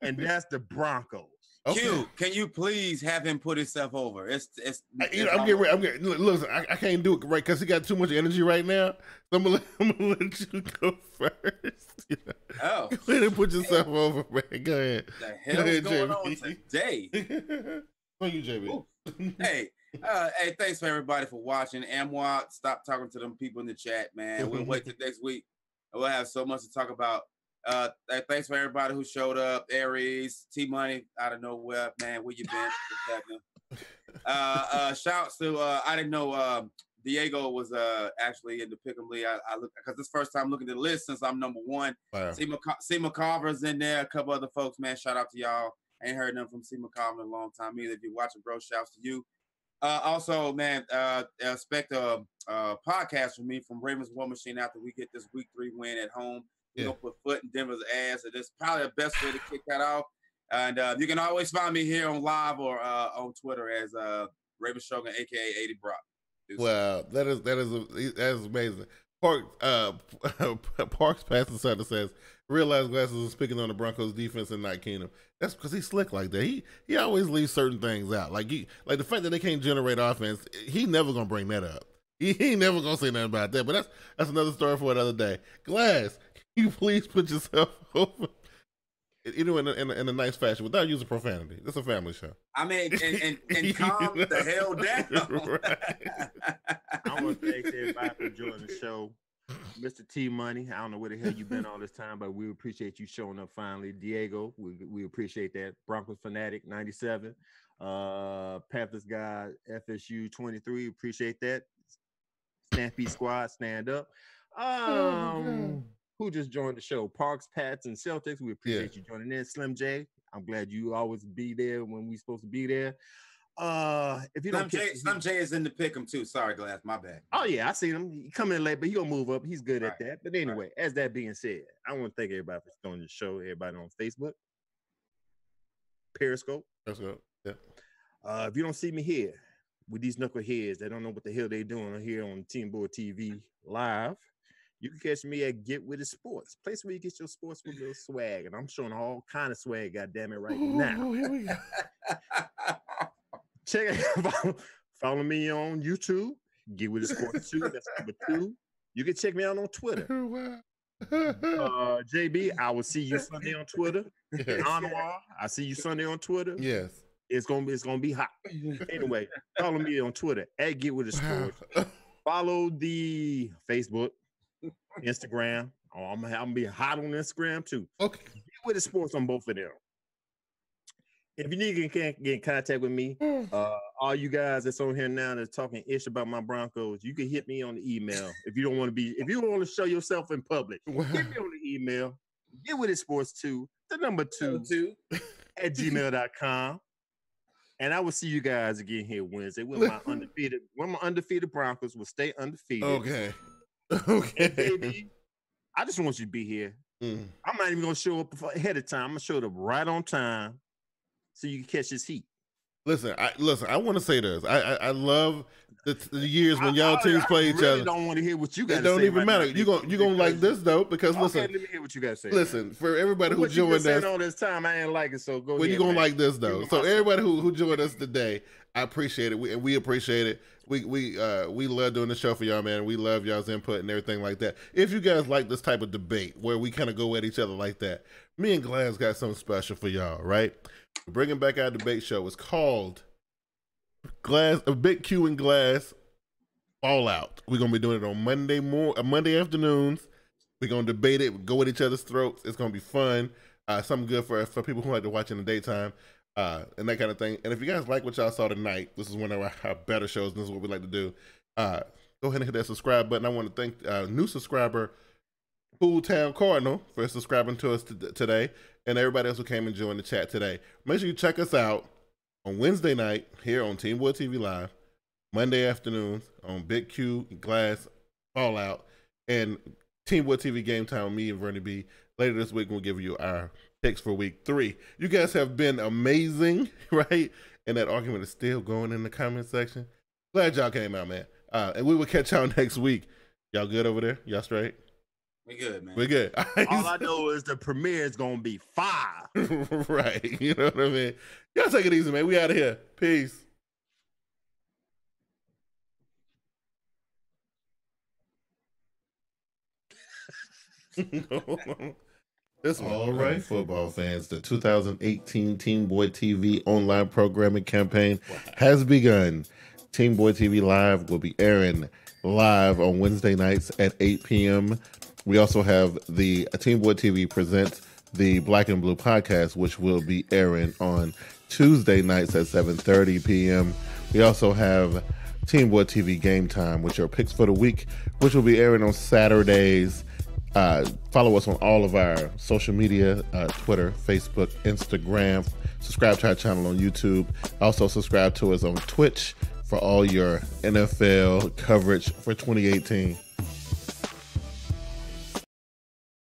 and that's the Broncos. Okay. Q, can you please have him put himself over? I'm getting. Listen, I can't do it right because he got too much energy right now. So I'm gonna let you go first. Oh, go ahead and put yourself over, man. Go ahead. What the hell's going on today? Thank you, JB. Hey, thanks for everybody for watching. Amwat, stop talking to them people in the chat, man. We'll wait till next week. We'll have so much to talk about. Thanks for everybody who showed up. Aries, T-Money out of nowhere, man. Where you been? Shouts to I didn't know Diego was actually in the Pick'em League. I look because this first time looking at the list since I'm number 1. Wow. C. McCarver's in there. A couple other folks, man. Shout out to y'all. I ain't heard nothing from C. McCarver in a long time either. If you're watching, bro, shouts to you. Also, man, expect a podcast from me from Ravens War Machine after we get this week 3 win at home. We're going to put foot in Denver's ass. And that's probably the best way to kick that off. And you can always find me here on live or on Twitter as Raven Shogun, a.k.a. 80 Brock. Wow, that is amazing. Parks Pastor Sutter says, realize Glasses is speaking on the Broncos defense in Night Kingdom. That's because he's slick like that. He always leaves certain things out. Like the fact that they can't generate offense, he never gonna bring that up. He ain't never gonna say nothing about that. But that's another story for another day. Glass, can you please put yourself over, in a nice fashion without using profanity. It's a family show. I mean, and calm the hell down. I want to thank everybody for joining the show. Mr. T Money, I don't know where the hell you've been all this time, but we appreciate you showing up finally. Diego, we appreciate that. Broncos Fanatic 97. Panthers guy FSU 23, appreciate that. Stampede Squad, stand up. Who just joined the show? Parks, Pats, and Celtics. We appreciate you joining in. Slim J, I'm glad you always be there when we supposed to be there. If you Slim J is in the pick'em too. Sorry, Glass, my bad. Oh yeah, I seen him. He coming in late, but he gonna move up. He's good at that. But anyway, as that being said, I want to thank everybody for joining the show. Everybody on Facebook, Periscope. Yeah. If you don't see me here with these knuckleheads, they don't know what the hell they doing here on TeamboydTV live. You can catch me at Get With It Sports, place where you get your sports with a little swag, and I'm showing all kind of swag. Goddamn it, right now. Here we go. Check it out. Follow me on YouTube. Get With It Sports 2. That's number 2. You can check me out on Twitter. JB, I will see you Sunday on Twitter. Yes. Anwar, I see you Sunday on Twitter. Yes. It's gonna be hot. Anyway, follow me on Twitter at Get With It Sports. Follow the Facebook, Instagram. I'm gonna be hot on Instagram too. Okay. Get With It Sports on both of them. If you need to get in contact with me, all you guys that's on here now that's talking ish about my Broncos, you can hit me on the email. If you don't want to show yourself in public, hit me on the email. Get With It Sports 2, the number 2 at gmail.com. And I will see you guys again here Wednesday when my undefeated Broncos will stay undefeated. Okay. And baby, I just want you to be here. I'm not even gonna show up ahead of time. I'm gonna show up right on time so you can catch this heat. Listen, I want to say this. I love the years when y'all teams play each other. I don't want to hear what you guys say. It don't even matter. You're gonna like this though, because listen. Let me hear what you guys say. Listen, for everybody who joined us all this time, I ain't like it. So go. Well, you're gonna like this though. So everybody who joined us today, I appreciate it. We appreciate it. We love doing the show for y'all, man. We love y'all's input and everything like that. If you guys like this type of debate where we kind of go at each other like that, me and Glass got something special for y'all, right? We're bringing back our debate show. It's called Big Q and Glass Fallout. We're gonna be doing it on Monday afternoons. We're gonna debate it, go at each other's throats. It's gonna be fun. Something good for people who like to watch in the daytime. And that kind of thing. And if you guys like what y'all saw tonight, this is one of our better shows. This is what we like to do. Go ahead and hit that subscribe button. I want to thank new subscriber Pool Town Cardinal for subscribing to us today, and everybody else who came and joined the chat today. Make sure you check us out on Wednesday night here on TeamboydTV Live, Monday afternoons on Big Q, Glass, Fallout, and TeamboydTV Game Time with me and Vernie B. Later this week, we'll give you our picks for week 3. You guys have been amazing, right? And that argument is still going in the comment section. Glad y'all came out, man. And we will catch y'all next week. Y'all good over there? Y'all straight? We good, man. We good. All I know is the premiere is going to be fire. Right. You know what I mean? Y'all take it easy, man. We out of here. Peace. All right, football fans, the 2018 TeamboydTV online programming campaign has begun. TeamboydTV Live will be airing live on Wednesday nights at 8 p.m. We also have the TeamboydTV Presents the Black and Blue podcast, which will be airing on Tuesday nights at 7:30 p.m. We also have TeamboydTV Game Time, which are picks for the week, which will be airing on Saturdays. Follow us on all of our social media, Twitter, Facebook, Instagram. Subscribe to our channel on YouTube. Also subscribe to us on Twitch for all your NFL coverage for 2018.